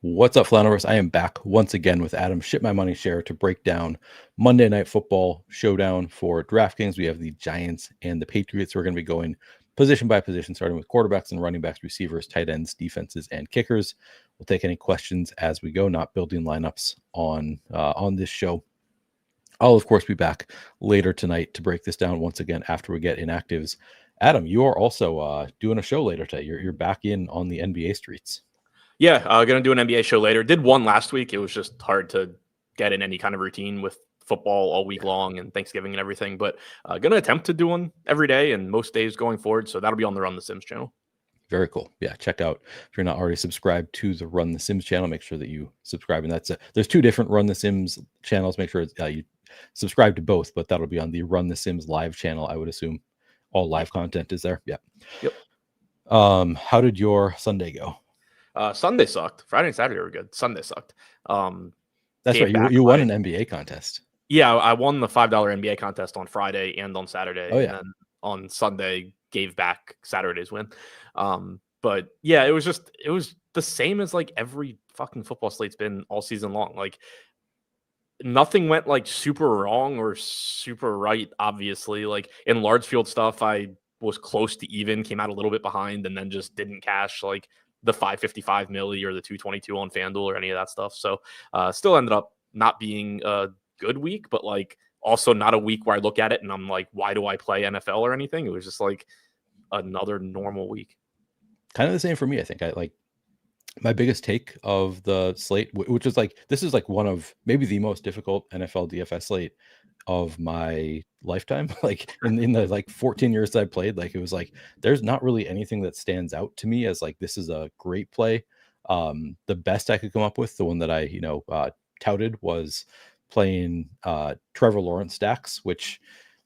What's up, Flannelverse? I am back once again with Adam ShipMyMoney Scherer to break down Monday Night Football Showdown for DraftKings. We have the Giants and the Patriots. We're going to be going position by position, starting with quarterbacks and running backs, receivers, tight ends, defenses, and kickers. We'll take any questions as we go, not building lineups on this show. I'll, of course, be back later tonight to break this down once again after we get inactives. Adam, you are also doing a show later today. You're back in on the NBA streets. Yeah, going to do an NBA show later. Did one last week. It was just hard to get in any kind of routine with football all week long and Thanksgiving and everything. But going to attempt to do one every day and most days going forward. So that'll be on the Run the Sims channel. Very cool. Yeah, check out if you're not already subscribed to the Run the Sims channel. Make sure that you subscribe, and there's two different Run the Sims channels. Make sure you subscribe to both, but that'll be on the Run the Sims live channel. I would assume all live content is there. Yeah. Yep. How did your Sunday go? Sunday sucked. Friday and Saturday were good. Sunday sucked. That's right. You won an NBA contest. Yeah, I won the $5 NBA contest on Friday and on Saturday. Oh, yeah. And then on Sunday gave back Saturday's win. But yeah, it was the same as like every fucking football slate's been all season long. Like nothing went like super wrong or super right, obviously. Like in large field stuff, I was close to even, came out a little bit behind, and then just didn't cash like the 555 milli or the 222 on FanDuel or any of that stuff. So still ended up not being a good week, but like also not a week where I look at it and I'm like, why do I play NFL or anything? It was just like another normal week. Kind of the same for me. I think I like my biggest take of the slate, which is like, this is like one of maybe the most difficult NFL DFS slate of my lifetime. Like in the like 14 years that I played, like it was like there's not really anything that stands out to me as like this is a great play. The best I could come up with, the one that I touted, was playing Trevor Lawrence stacks, which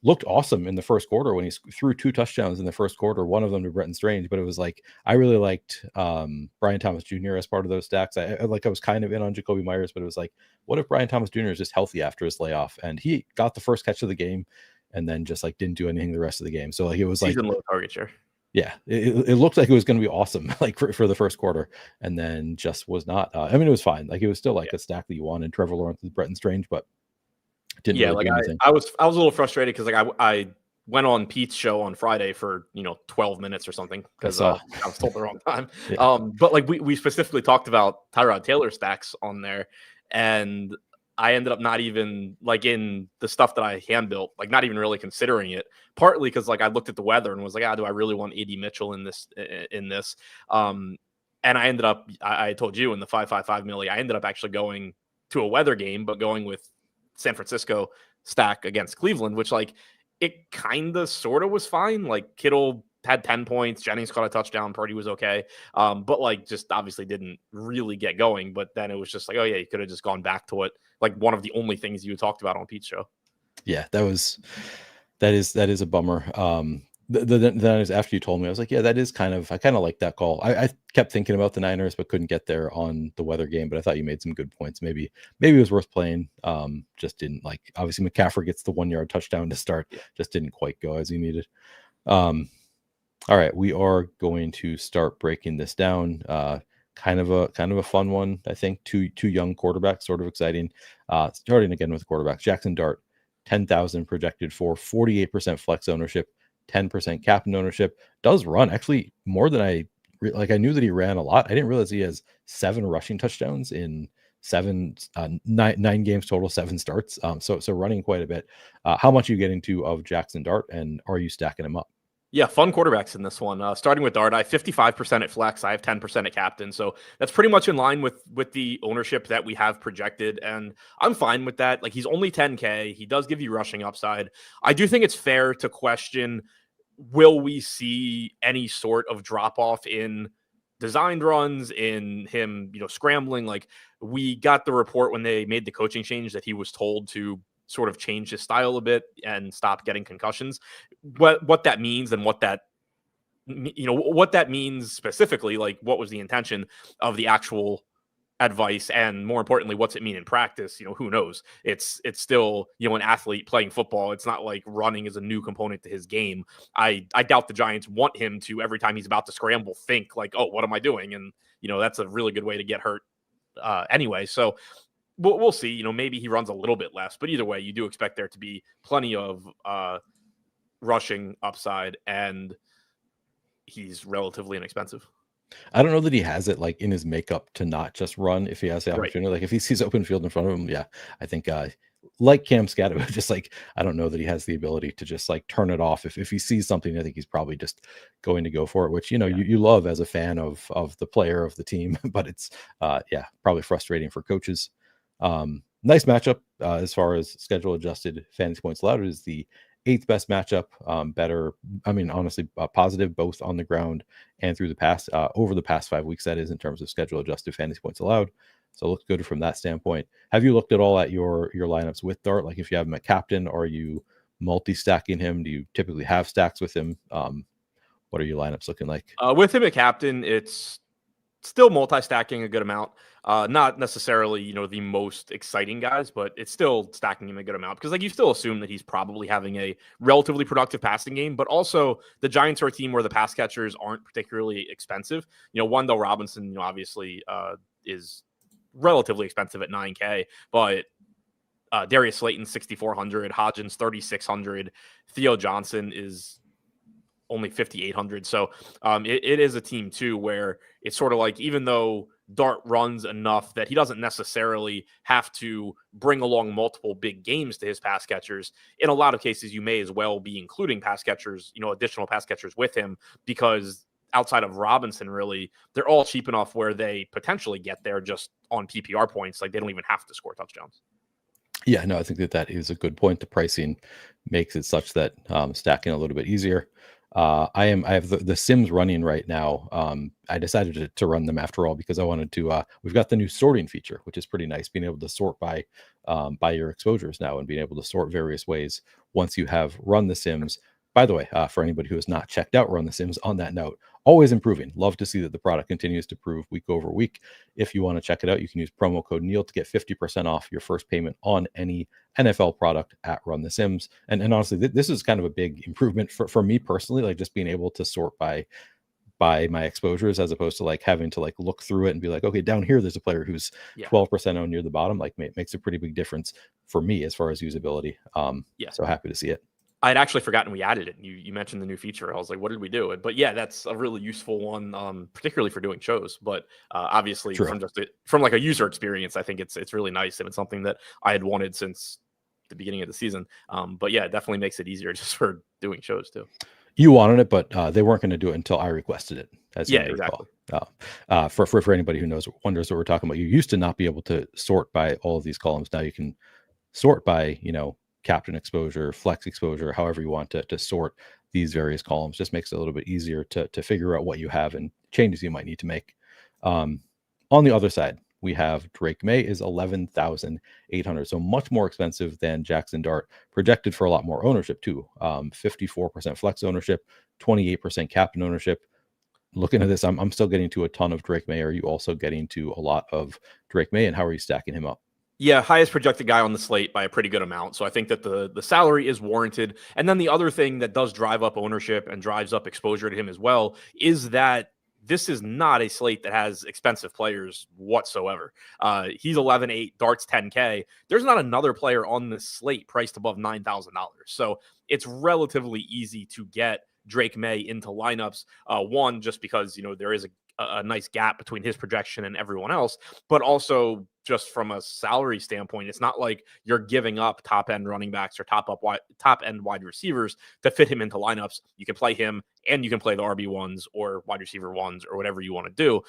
looked awesome in the first quarter when he threw 2 touchdowns in the first quarter, one of them to Bretton Strange. But it was like I really liked Brian Thomas Jr. as part of those stacks. I was kind of in on Jacoby Myers, but it was like, what if Brian Thomas Jr. is just healthy after his layoff? And he got the first catch of the game and then just like didn't do anything the rest of the game. So like it was season like low target share. Yeah, it looked like it was going to be awesome, like for the first quarter, and then just was not. I mean, it was fine. Like it was still like a stack that you wanted. Trevor Lawrence with Bretton Strange, but didn't really do anything. I was a little frustrated because like I went on Pete's show on Friday for 12 minutes or something because I was told the wrong time. Yeah. But like we specifically talked about Tyrod Taylor stacks on there, and I ended up not even like in the stuff that I hand built, like not even really considering it. Partly because like I looked at the weather and was like, do I really want AD Mitchell in this? And I ended up, I told you in the 555 milli, I ended up actually going to a weather game, but going with San Francisco stack against Cleveland, which like it kind of sort of was fine. Like Kittle had 10 points, Jennings caught a touchdown, Purdy was okay. But like just obviously didn't really get going. But then it was just like, oh yeah, you could have just gone back to what like one of the only things you talked about on Pete's show. Yeah, that is a bummer. Then after you told me, I was like, yeah, I kind of like that call. I kept thinking about the Niners, but couldn't get there on the weather game. But I thought you made some good points. Maybe it was worth playing. Just didn't like. Obviously, McCaffrey gets the 1-yard touchdown to start. Just didn't quite go as he needed. All right, we are going to start breaking this down. Kind of a fun one, I think. Two young quarterbacks, sort of exciting. Starting again with quarterbacks. Jackson Dart, 10,000 projected for 48% flex ownership. 10% captain ownership. Does run actually more than I knew that he ran a lot. I didn't realize he has 7 rushing touchdowns in 9 games total, 7 starts. So running quite a bit. How much are you getting to of Jackson Dart, and are you stacking him up? Yeah, fun quarterbacks in this one. Starting with Dart, I have 55% at flex. I have 10% at captain. So that's pretty much in line with the ownership that we have projected. And I'm fine with that. Like he's only 10K. He does give you rushing upside. I do think it's fair to question, will we see any sort of drop off in designed runs, in him, scrambling? Like we got the report when they made the coaching change that he was told to sort of change his style a bit and stop getting concussions. What that means and what that means specifically, like what was the intention of the actual advice, and more importantly, what's it mean in practice? Who knows? It's still, an athlete playing football. It's not like running is a new component to his game. I doubt the Giants want him to, every time he's about to scramble, think like, oh, what am I doing? And that's a really good way to get hurt. anyway. So we'll see. You know, maybe he runs a little bit less, but either way, you do expect there to be plenty of rushing upside, and he's relatively inexpensive. I don't know that he has it like in his makeup to not just run if he has the Right. opportunity. Like if he sees open field in front of him, yeah, I think like Cam Scatto, just like I don't know that he has the ability to just like turn it off. If he sees something, I think he's probably just going to go for it, which Yeah. you love as a fan of the player of the team, but it's yeah, probably frustrating for coaches. Nice matchup as far as schedule adjusted fantasy points allowed. It is the eighth best matchup. Better, I mean, honestly, positive both on the ground and through the past over the past 5 weeks. That is in terms of schedule adjusted fantasy points allowed. So it looks good from that standpoint. Have you looked at all at your lineups with Dart? Like if you have him at captain, are you multi-stacking him? Do you typically have stacks with him? What are your lineups looking like? With him at captain, it's still multi-stacking a good amount. Not necessarily, the most exciting guys, but it's still stacking him a good amount because, like, you still assume that he's probably having a relatively productive passing game. But also, the Giants are a team where the pass catchers aren't particularly expensive. Wendell Robinson, obviously, is relatively expensive at $9K, but Darius Slayton 6,400, Hodgins 3,600, Theo Johnson is only 5,800. So it is a team too where it's sort of like, even though Dart runs enough that he doesn't necessarily have to bring along multiple big games to his pass catchers, in a lot of cases you may as well be including pass catchers, additional pass catchers with him, because outside of Robinson, really, they're all cheap enough where they potentially get there just on PPR points. Like, they don't even have to score touchdowns. Yeah, no, I think that is a good point. The pricing makes it such that stacking a little bit easier. I have the Sims running right now. I decided to run them after all because I wanted to. We've got the new sorting feature, which is pretty nice, being able to sort by your exposures now and being able to sort various ways once you have run the Sims. By the way, for anybody who has not checked out Run the Sims, on that note, always improving. Love to see that the product continues to improve week over week. If you want to check it out, you can use promo code Neil to get 50% off your first payment on any NFL product at Run the Sims. And honestly, this is kind of a big improvement for me personally, like just being able to sort by my exposures as opposed to like having to like look through it and be like, okay, down here there's a player who's 12% owned near the bottom. Like makes a pretty big difference for me as far as usability. So happy to see it. I'd actually forgotten we added it. You mentioned the new feature. I was like, what did we do? But yeah, that's a really useful one, particularly for doing shows. But obviously, from like a user experience, I think it's really nice, and it's something that I had wanted since the beginning of the season. But yeah, it definitely makes it easier just for doing shows too. You wanted it, but they weren't going to do it until I requested it. Exactly. For anybody who wonders what we're talking about, you used to not be able to sort by all of these columns. Now you can sort by captain exposure, flex exposure, however you want to sort these various columns. Just makes it a little bit easier to figure out what you have and changes you might need to make. On the other side, we have Drake May is 11,800, so much more expensive than Jackson Dart, projected for a lot more ownership too. 54% flex ownership, 28% captain ownership. Looking at this, I'm still getting to a ton of Drake May. Are you also getting to a lot of Drake May, and how are you stacking him up? Yeah, highest projected guy on the slate by a pretty good amount. So I think that the salary is warranted. And then the other thing that does drive up ownership and drives up exposure to him as well is that this is not a slate that has expensive players whatsoever. He's 11.8, Dart's 10K. There's not another player on this slate priced above $9,000. So it's relatively easy to get Drake May into lineups. One, just because, there is a nice gap between his projection and everyone else, but also just from a salary standpoint, it's not like you're giving up top end running backs or top end wide receivers to fit him into lineups. You can play him and you can play the RB1s or wide receiver ones or whatever you want to do,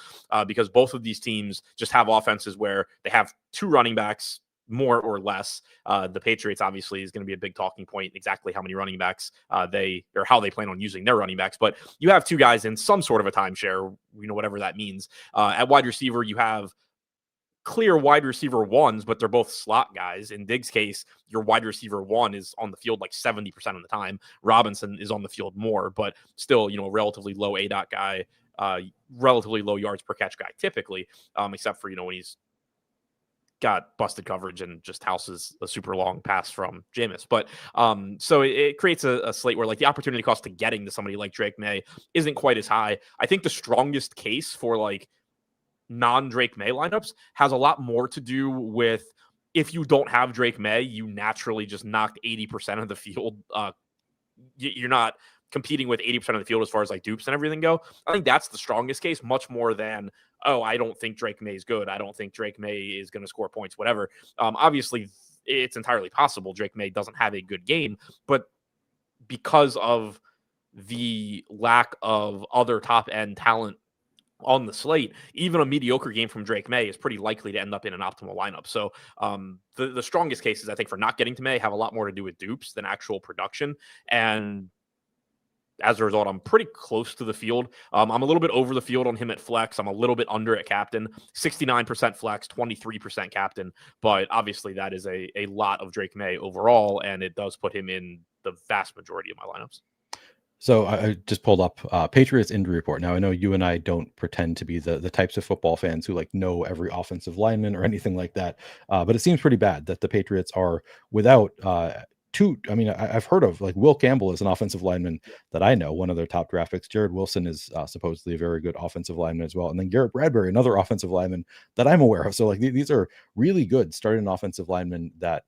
because both of these teams just have offenses where they have two running backs, more or less. The Patriots obviously is going to be a big talking point, exactly how many running backs how they plan on using their running backs. But you have two guys in some sort of a timeshare, whatever that means. At wide receiver, you have clear wide receiver ones, but they're both slot guys. In Diggs' case, your wide receiver one is on the field like 70% of the time. Robinson is on the field more, but still, relatively low ADOT guy, relatively low yards per catch guy typically, except for, when he's got busted coverage and just houses a super long pass from Jameis. But so it creates a slate where like the opportunity cost to getting to somebody like Drake May isn't quite as high. I think the strongest case for like non-Drake May lineups has a lot more to do with, if you don't have Drake May, you naturally just knocked 80% of the field. You're not competing with 80% of the field as far as like dupes and everything go. I think that's the strongest case, much more than, oh, I don't think Drake May is good. I don't think Drake May is going to score points, whatever. Obviously, it's entirely possible Drake May doesn't have a good game, but because of the lack of other top end talent on the slate, even a mediocre game from Drake May is pretty likely to end up in an optimal lineup. So the strongest cases, I think, for not getting to May have a lot more to do with dupes than actual production. And as a result, I'm pretty close to the field. I'm a little bit over the field on him at flex. I'm a little bit under at captain, 69% flex, 23% captain. But obviously that is a lot of Drake May overall, and it does put him in the vast majority of my lineups. So I just pulled up Patriots injury report. Now I know you and I don't pretend to be the types of football fans who like know every offensive lineman or anything like that. But it seems pretty bad that the Patriots are without two. I mean, I've heard of like Will Campbell is an offensive lineman that I know, one of their top draft picks. Jared Wilson is supposedly a very good offensive lineman as well. And then Garrett Bradbury, another offensive lineman that I'm aware of. So like these are really good starting offensive linemen that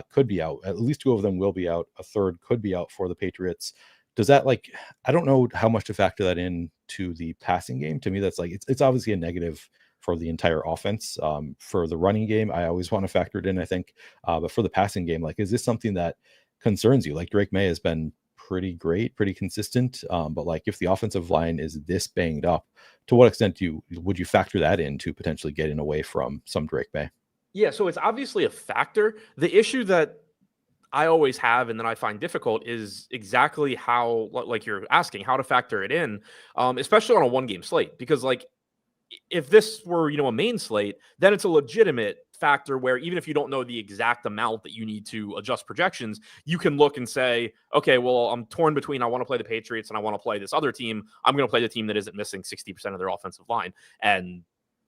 could be out. At least two of them will be out. A third could be out for the Patriots. Does that like, I don't know how much to factor that in to the passing game. To me, that's like, it's obviously a negative for the entire offense. For the running game, I always want to factor it in, I think. But for the passing game, like, is this something that concerns you? Like Drake May has been pretty great, pretty consistent. But like if the offensive line is this banged up, to what extent would you factor that in to potentially getting away from some Drake May? Yeah, so it's obviously a factor. The issue that I always have and that I find difficult is exactly how, like you're asking, how to factor it in, especially on a one-game slate. Because like if this were, a main slate, then it's a legitimate factor where even if you don't know the exact amount that you need to adjust projections, you can look and say, okay, well, I'm torn between I want to play the Patriots and I want to play this other team. I'm going to play the team that isn't missing 60% of their offensive line and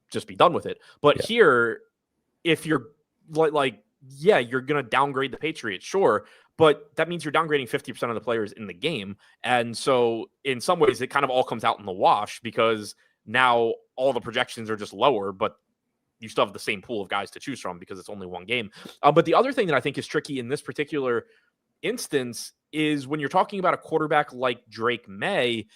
just be done with it. But here, if you're like yeah, you're going to downgrade the Patriots, sure, but that means you're downgrading 50% of the players in the game. And so in some ways, it kind of all comes out in the wash because now all the projections are just lower, but you still have the same pool of guys to choose from because it's only one game. But the other thing that I think is tricky in this particular instance is when you're talking about a quarterback like Drake May,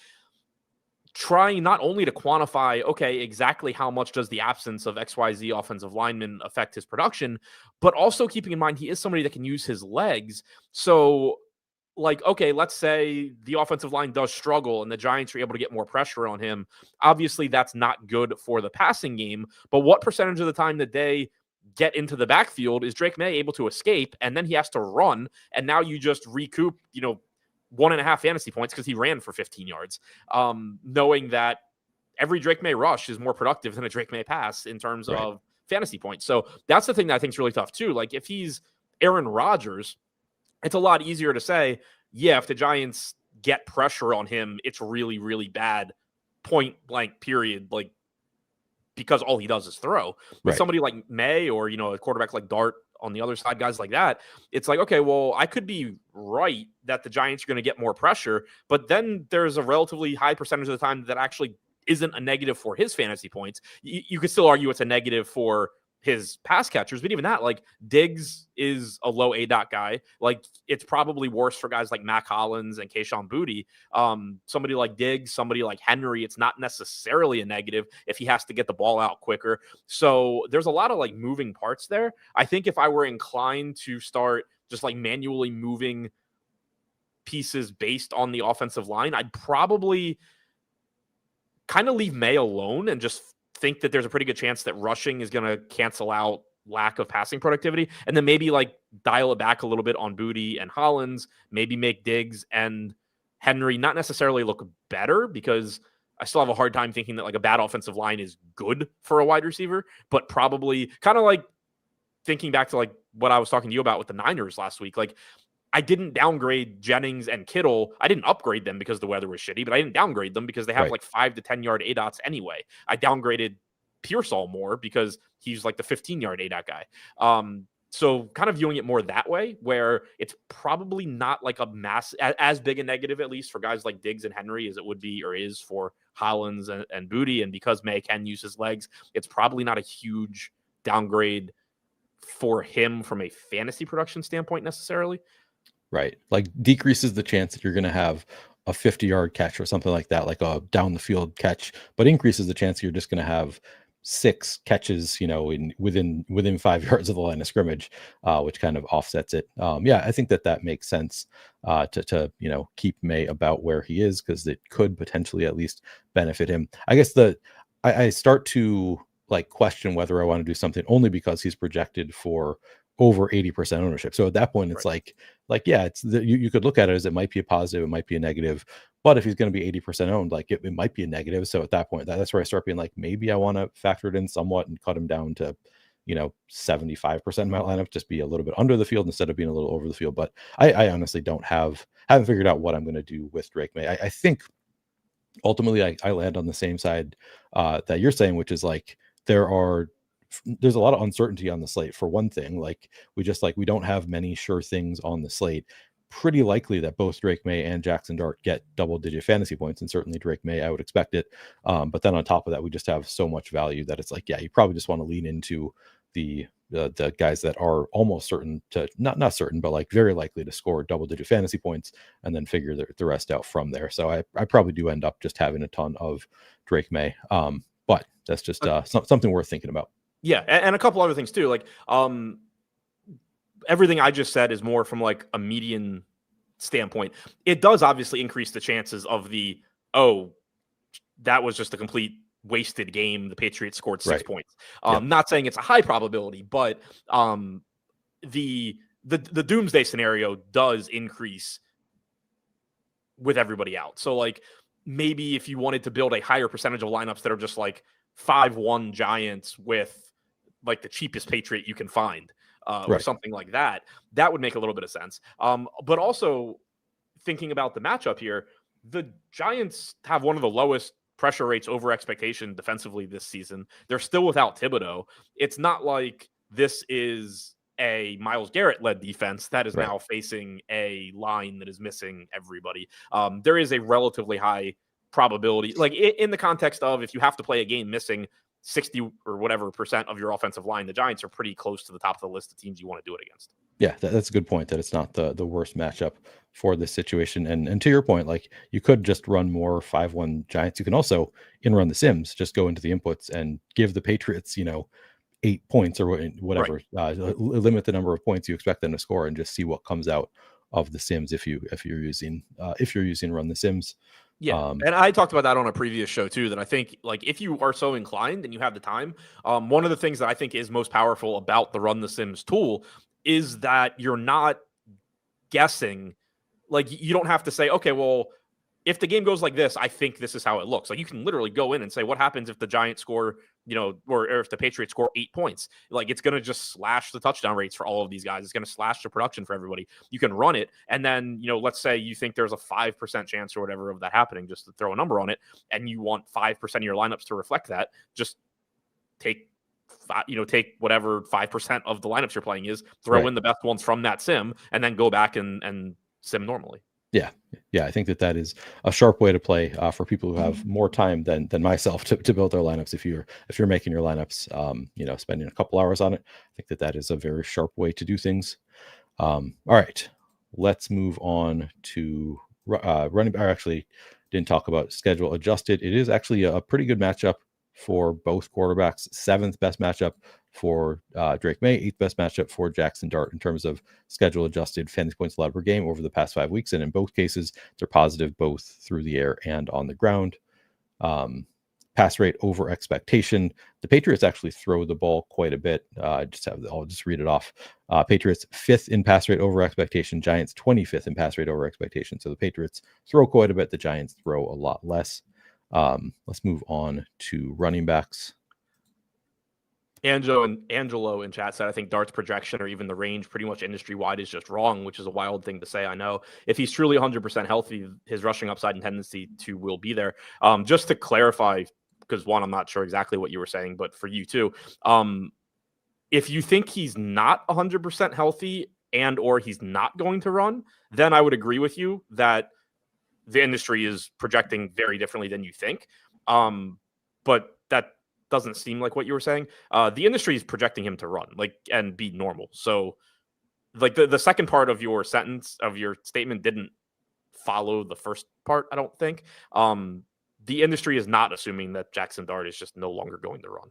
trying not only to quantify, okay, exactly how much does the absence of XYZ offensive linemen affect his production, but also keeping in mind he is somebody that can use his legs. So, like, okay, let's say the offensive line does struggle and the Giants are able to get more pressure on him. Obviously, that's not good for the passing game, but what percentage of the time that they get into the backfield is Drake May able to escape and then he has to run, and now you just recoup, 1.5 fantasy points because he ran for 15 yards, knowing that every Drake May rush is more productive than a Drake May pass in terms of fantasy points. So that's the thing that I think is really tough too. Like if he's Aaron Rodgers, it's a lot easier to say, yeah, if the Giants get pressure on him, it's really, really bad, point blank period, like because all he does is throw. With somebody like May or, a quarterback like Dart on the other side, guys like that, it's like, okay, well, I could be right that the Giants are going to get more pressure, but then there's a relatively high percentage of the time that actually isn't a negative for his fantasy points. You could still argue it's a negative for his pass catchers, but even that, like Diggs is a low ADOT guy. Like it's probably worse for guys like Mac Hollins and Kayshon Boutte. Somebody like Diggs, somebody like Henry, it's not necessarily a negative if he has to get the ball out quicker. So there's a lot of like moving parts there. I think if I were inclined to start just like manually moving pieces based on the offensive line, I'd probably kind of leave May alone and just think that there's a pretty good chance that rushing is going to cancel out lack of passing productivity, and then maybe like dial it back a little bit on Boutte and Hollins, maybe make Diggs and Henry not necessarily look better, because I still have a hard time thinking that like a bad offensive line is good for a wide receiver, but probably kind of like thinking back to like what I was talking to you about with the Niners last week. Like I didn't downgrade Jennings and Kittle. I didn't upgrade them because the weather was shitty, but I didn't downgrade them because they have like 5 to 10 yard ADOTs anyway. I downgraded Pearsall more because he's like the 15-yard ADOT guy. So kind of viewing it more that way, where it's probably not like a as big a negative, at least for guys like Diggs and Henry, as it would be or is for Hollins and Booty. And because May can use his legs, it's probably not a huge downgrade for him from a fantasy production standpoint necessarily. Right. Like decreases the chance that you're going to have a 50-yard catch or something like that, like a down the field catch, but increases the chance you're just going to have 6 catches, within 5 yards of the line of scrimmage, which kind of offsets it. I think that makes sense to keep May about where he is, because it could potentially at least benefit him. I guess I start to like question whether I want to do something only because he's projected for over 80% ownership. So at that point, it's right. you could look at it as it might be a positive, it might be a negative. But if he's going to be 80% owned, like it might be a negative. So at that point, that's where I start being like, maybe I want to factor it in somewhat and cut him down to, 75% of my lineup, just be a little bit under the field instead of being a little over the field. But I honestly haven't figured out what I'm going to do with Drake May. I think ultimately I land on the same side that you're saying, which is like, there's a lot of uncertainty on the slate. For one thing, like we don't have many sure things on the slate. Pretty likely that both Drake May and Jackson Dart get double-digit fantasy points, and certainly Drake May, I would expect it. But then on top of that, we just have so much value that it's like, you probably just want to lean into the guys that are almost certain to not certain, but like very likely to score double-digit fantasy points, and then figure the rest out from there. So I probably do end up just having a ton of Drake May, but that's just something worth thinking about. Yeah, and a couple other things too. Like, everything I just said is more from like a median standpoint. It does obviously increase the chances of that was just a complete wasted game. The Patriots scored 6 points. Not saying it's a high probability, but the doomsday scenario does increase with everybody out. So like maybe if you wanted to build a higher percentage of lineups that are just like 5-1 Giants with like the cheapest Patriot you can find, or something like that, that would make a little bit of sense. But also thinking about the matchup here, the Giants have one of the lowest pressure rates over expectation defensively this season. They're still without Thibodeau. It's not like this is a Myles Garrett-led defense that is now facing a line that is missing everybody. There is a relatively high probability, like in the context of if you have to play a game missing 60 or whatever percent of your offensive line, the Giants are pretty close to the top of the list of teams you want to do it against. Yeah, that's a good point, that it's not the worst matchup for this situation. And to your point, like you could just run more 5-1 Giants. You can also run the Sims, just go into the inputs and give the Patriots, 8 points or whatever, limit the number of points you expect them to score, and just see what comes out of the Sims if you're using run the Sims. Yeah, and I talked about that on a previous show too, that I think like if you are so inclined and you have the time, one of the things that I think is most powerful about the Run the Sims tool is that you're not guessing. Like you don't have to say, okay, well, if the game goes like this, I think this is how it looks. Like you can literally go in and say, what happens if the Giants score, or if the Patriots score 8 points? Like it's going to just slash the touchdown rates for all of these guys. It's going to slash the production for everybody. You can run it. And then, let's say you think there's a 5% chance or whatever of that happening, just to throw a number on it. And you want 5% of your lineups to reflect that. Just take whatever 5% of the lineups you're playing is, throw in the best ones from that sim, and then go back and sim normally. Yeah, I think that is a sharp way to play for people who have more time than myself to build their lineups. If you're making your lineups, spending a couple hours on it, I think that is a very sharp way to do things. All right, let's move on to running. I actually didn't talk about schedule adjusted. It is actually a pretty good matchup for both quarterbacks. 7th best matchup for Drake May, 8th best matchup for Jackson Dart in terms of schedule adjusted fantasy points allowed per game over the past 5 weeks. And in both cases, they're positive both through the air and on the ground. Pass rate over expectation. The Patriots actually throw the ball quite a bit. I'll just read it off. Patriots 5th in pass rate over expectation. Giants 25th in pass rate over expectation. So the Patriots throw quite a bit. The Giants throw a lot less. Let's move on to running backs. Angelo in chat said, I think Dart's projection or even the range pretty much industry-wide is just wrong, which is a wild thing to say. I know if he's truly 100% healthy, his rushing upside and tendency to will be there. Just to clarify, because one, I'm not sure exactly what you were saying, but for you too, if you think he's not 100% healthy and or he's not going to run, then I would agree with you that the industry is projecting very differently than you think. But that doesn't seem like what you were saying. The industry is projecting him to run and be normal. So like the second part of your sentence of your statement didn't follow the first part, I don't think. The industry is not assuming that Jackson Dart is just no longer going to run.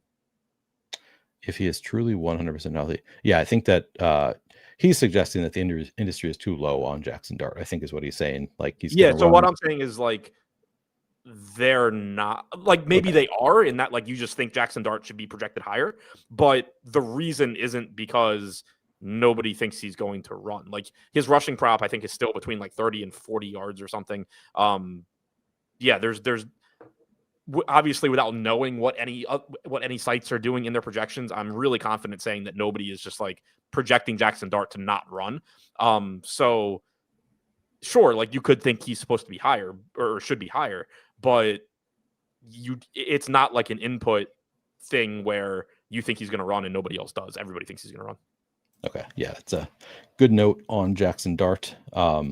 If he is truly 100% healthy. Yeah, I think that he's suggesting that the industry is too low on Jackson Dart, I think is what he's saying. Like he's Yeah, going to so run. what I'm saying is like they're not like maybe they are in that like you just think Jackson Dart should be projected higher, but the reason isn't because nobody thinks he's going to run. Like his rushing prop I think is still between like 30 and 40 yards or something. Yeah, there's obviously without knowing what any sites are doing in their projections, I'm really confident saying that nobody is just like projecting Jackson Dart to not run. So sure, like you could think he's supposed to be higher or should be higher, but it's not like an input thing where you think he's going to run and nobody else does. Everybody thinks he's going to run. Okay. Yeah, it's a good note on Jackson Dart. All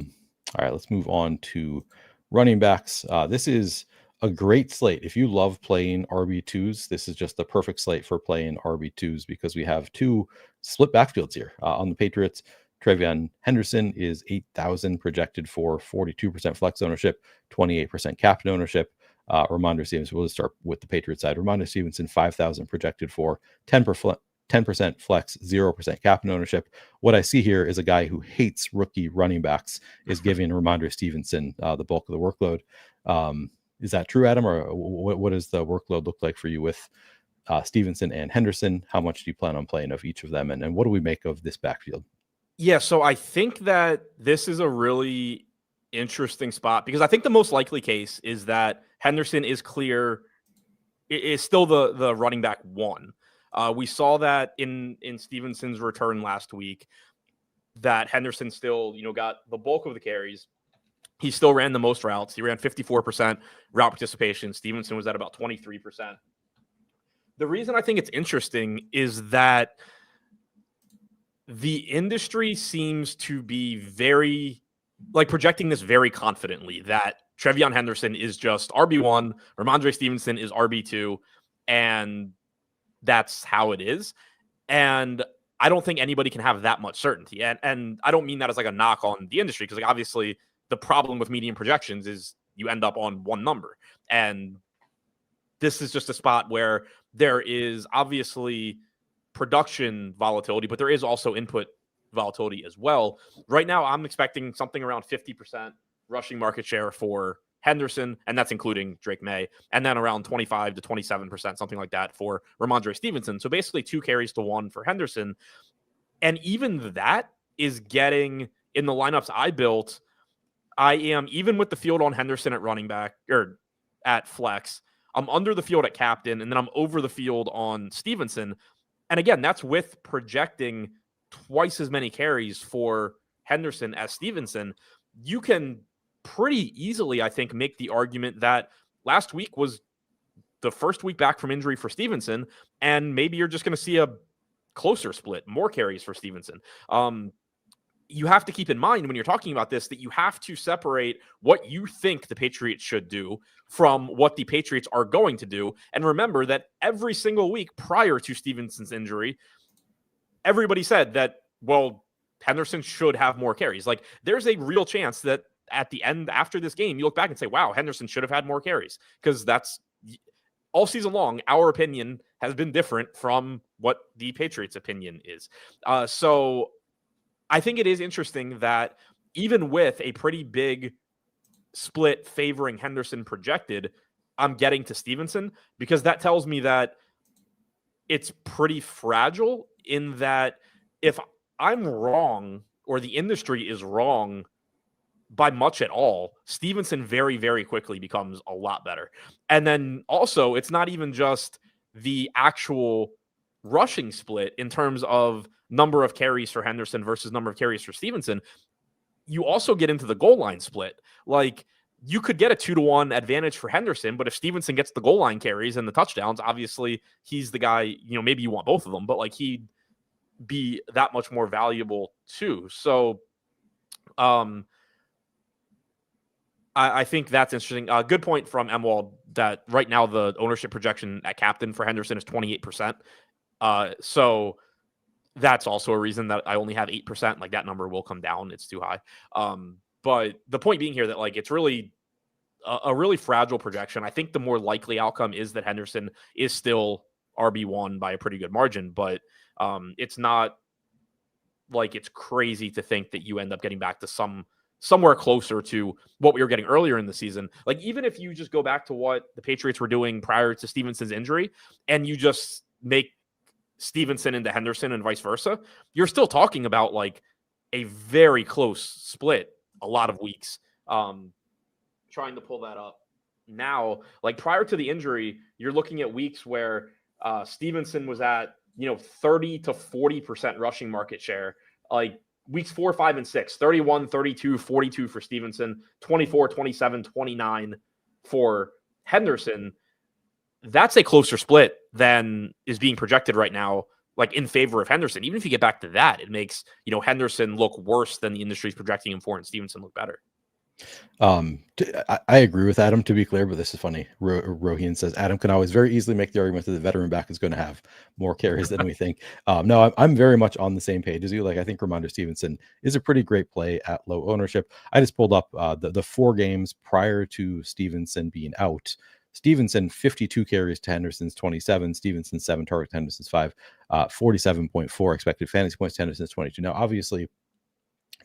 right, let's move on to running backs. This is a great slate. If you love playing RB2s, this is just the perfect slate for playing RB2s because we have two split backfields here. On the Patriots, Trevion Henderson is 8,000 projected for 42% flex ownership, 28% captain ownership. Ramondre Stevenson, we'll just start with the Patriots side. Ramondre Stevenson, 5,000 projected for 10% flex, 0% captain ownership. What I see here is a guy who hates rookie running backs is giving Ramondre Stevenson the bulk of the workload. Is that true, Adam? Or what does the workload look like for you with Stevenson and Henderson? How much do you plan on playing of each of them? And what do we make of this backfield? Yeah, so I think that this is a really interesting spot because I think the most likely case is that Henderson is still the running back one. We saw that in Stevenson's return last week that Henderson still, got the bulk of the carries. He still ran the most routes. He ran 54% route participation. Stevenson was at about 23%. The reason I think it's interesting is that the industry seems to be very, projecting this very confidently that Trevion Henderson is just RB1, Ramondre Stevenson is RB2, and that's how it is. And I don't think anybody can have that much certainty. And I don't mean that as like a knock on the industry because obviously the problem with median projections is you end up on one number. And this is just a spot where there is obviously production volatility, but there is also input volatility as well. Right now, I'm expecting something around 50% rushing market share for Henderson, and that's including Drake May, and then around 25 to 27%, something like that for Ramondre Stevenson. So basically 2 carries to 1 for Henderson. And even that is getting in the lineups I built. I am, even with the field on Henderson at running back or at flex, I'm under the field at captain, and then I'm over the field on Stevenson. And again, that's with projecting twice as many carries for Henderson as Stevenson. You can pretty easily, I think, make the argument that last week was the first week back from injury for Stevenson, and maybe you're just going to see a closer split, more carries for Stevenson. You have to keep in mind when you're talking about this that you have to separate what you think the Patriots should do from what the Patriots are going to do. And remember that every single week prior to Stevenson's injury, everybody said that, well, Henderson should have more carries. Like there's a real chance that at the end after this game, you look back and say, wow, Henderson should have had more carries because that's all season long. Our opinion has been different from what the Patriots' opinion is. So I think it is interesting that even with a pretty big split favoring Henderson projected, I'm getting to Stevenson because that tells me that it's pretty fragile in that if I'm wrong or the industry is wrong by much at all, Stevenson very, very quickly becomes a lot better. And then also, it's not even just the actual rushing split in terms of number of carries for Henderson versus number of carries for Stevenson. You also get into the goal line split. Like you could get a 2-to-1 advantage for Henderson, but if Stevenson gets the goal line carries and the touchdowns, obviously he's the guy, maybe you want both of them, but like he'd be that much more valuable too. So, I think that's interesting. Good point from Emwald that right now the ownership projection at captain for Henderson is 28%. So that's also a reason that I only have 8%. Like that number will come down. It's too high. But the point being here that like it's really a really fragile projection. I think the more likely outcome is that Henderson is still RB1 by a pretty good margin, but it's not like it's crazy to think that you end up getting back to somewhere closer to what we were getting earlier in the season. Like even if you just go back to what the Patriots were doing prior to Stevenson's injury and you just make Stevenson into Henderson and vice versa, you're still talking about like a very close split a lot of weeks. Trying to pull that up now, like prior to the injury, you're looking at weeks where Stevenson was at 30 to 40% rushing market share, like weeks 4, 5, and 6, 31, 32, 42 for Stevenson, 24, 27, 29 for Henderson. That's a closer split than is being projected right now, like in favor of Henderson. Even if you get back to that, it makes, Henderson look worse than the industry's projecting him for, and Stevenson look better. I agree with Adam, to be clear, but this is funny. Roheen says Adam can always very easily make the argument that the veteran back is going to have more carries than we think. No, I'm very much on the same page as you. Like, I think Ramondre Stevenson is a pretty great play at low ownership. I just pulled up the 4 games prior to Stevenson being out. Stevenson 52 carries to Henderson's 27. Stevenson 7 targets to Henderson's 5. 47.4 expected fantasy points to Henderson's 22. Now, obviously,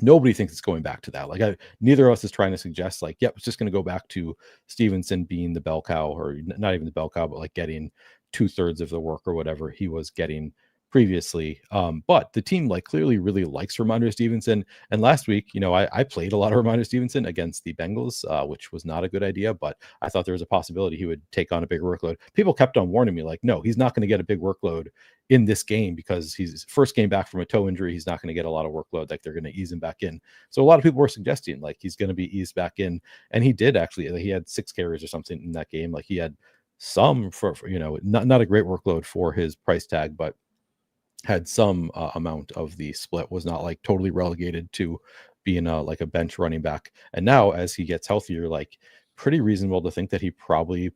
nobody thinks it's going back to that. Like neither of us is trying to suggest like, yep, it's just going to go back to Stevenson being the bell cow, or not even the bell cow, but like getting 2/3 of the work or whatever he was getting previously. But the team like clearly really likes Ramondre Stevenson. And last week, I played a lot of Ramondre Stevenson against the Bengals, which was not a good idea, but I thought there was a possibility he would take on a bigger workload. People kept on warning me like, no, he's not going to get a big workload in this game because he's first game back from a toe injury. He's not going to get a lot of workload. Like they're going to ease him back in. So a lot of people were suggesting like he's going to be eased back in. And he did actually. Like, he had 6 carries or something in that game. Like he had some for not a great workload for his price tag, but had some amount of the split, was not like totally relegated to being like a bench running back. And now as he gets healthier, like pretty reasonable to think that he probably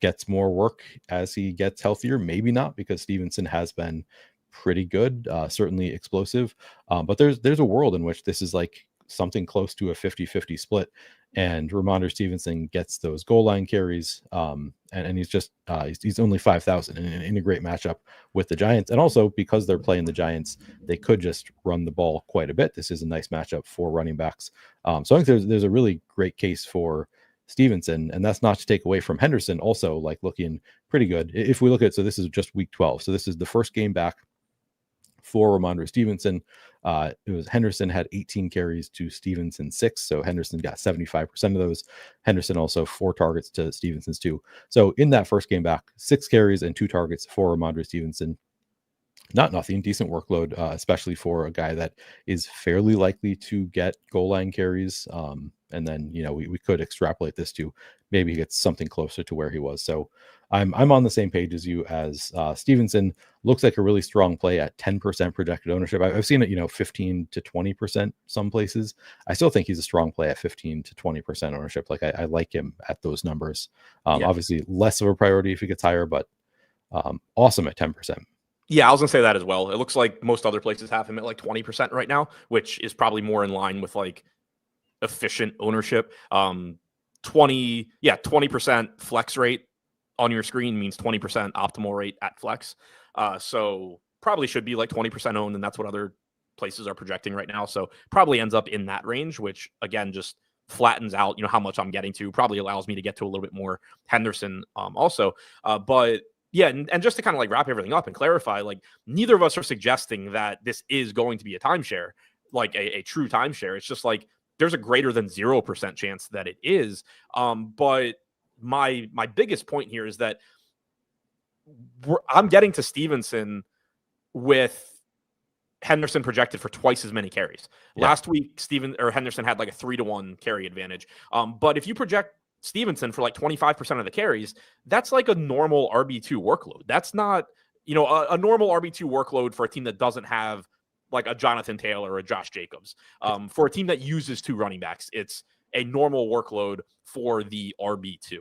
gets more work as he gets healthier. Maybe not, because Stevenson has been pretty good, certainly explosive. But there's a world in which this is like something close to a 50-50 split, and Ramondre Stevenson gets those goal line carries, and he's just he's only 5,000 in a great matchup with the Giants. And also because they're playing the Giants, they could just run the ball quite a bit. This is a nice matchup for running backs. So I think there's a really great case for Stevenson, and that's not to take away from Henderson also like looking pretty good. If we look at, so this is just week 12, so this is the first game back for Ramondre Stevenson. It was Henderson had 18 carries to Stevenson 6, so Henderson got 75% of those. Henderson also 4 targets to Stevenson's 2. So in that first game back, 6 carries and 2 targets for Ramondre Stevenson. Not nothing, decent workload, especially for a guy that is fairly likely to get goal line carries. And then, we could extrapolate this to maybe he gets something closer to where he was. So I'm on the same page as you, as Stevenson looks like a really strong play at 10% projected ownership. I've seen it, 15 to 20% some places. I still think he's a strong play at 15 to 20% ownership. Like I like him at those numbers. Obviously less of a priority if he gets higher, but awesome at 10%. Yeah, I was gonna say that as well. It looks like most other places have him at like 20% right now, which is probably more in line with like efficient ownership. 20% flex rate on your screen means 20% optimal rate at flex. So probably should be like 20% owned, and that's what other places are projecting right now. So probably ends up in that range, which again just flattens out, how much I'm getting to. Probably allows me to get to a little bit more Henderson also. But yeah, and just to kind of like wrap everything up and clarify, like neither of us are suggesting that this is going to be a timeshare, like a true timeshare. It's just like there's a greater than 0% chance that it is. But my biggest point here is that I'm getting to Stevenson with Henderson projected for twice as many carries. Yeah. Last week, Henderson had like a 3-to-1 carry advantage. But if you project Stevenson for like 25% of the carries, that's like a normal RB2 workload. That's not, a normal RB2 workload for a team that doesn't have like a Jonathan Taylor or a Josh Jacobs. For a team that uses 2 running backs, it's a normal workload for the RB2.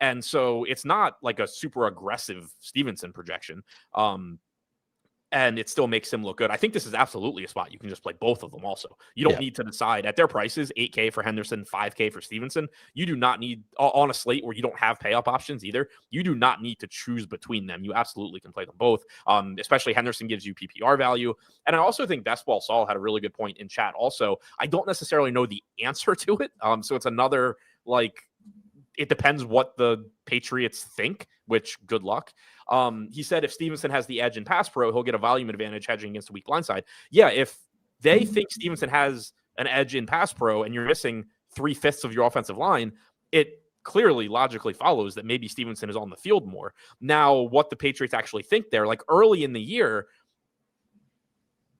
And so it's not like a super aggressive Stevenson projection. And it still makes him look good. I think this is absolutely a spot you can just play both of them also. You don't need to decide at their prices, 8K for Henderson, 5K for Stevenson. You do not need, on a slate where you don't have pay up options either, you do not need to choose between them. You absolutely can play them both, especially Henderson gives you PPR value. And I also think Best Ball Saul had a really good point in chat also. I don't necessarily know the answer to it. So it's another, like, it depends what the Patriots think, which good luck. He said if Stevenson has the edge in pass pro, he'll get a volume advantage hedging against a weak blindside. Yeah, if they think Stevenson has an edge in pass pro and you're missing 3/5 of your offensive line, it clearly logically follows that maybe Stevenson is on the field more. Now, what the Patriots actually think there, like early in the year,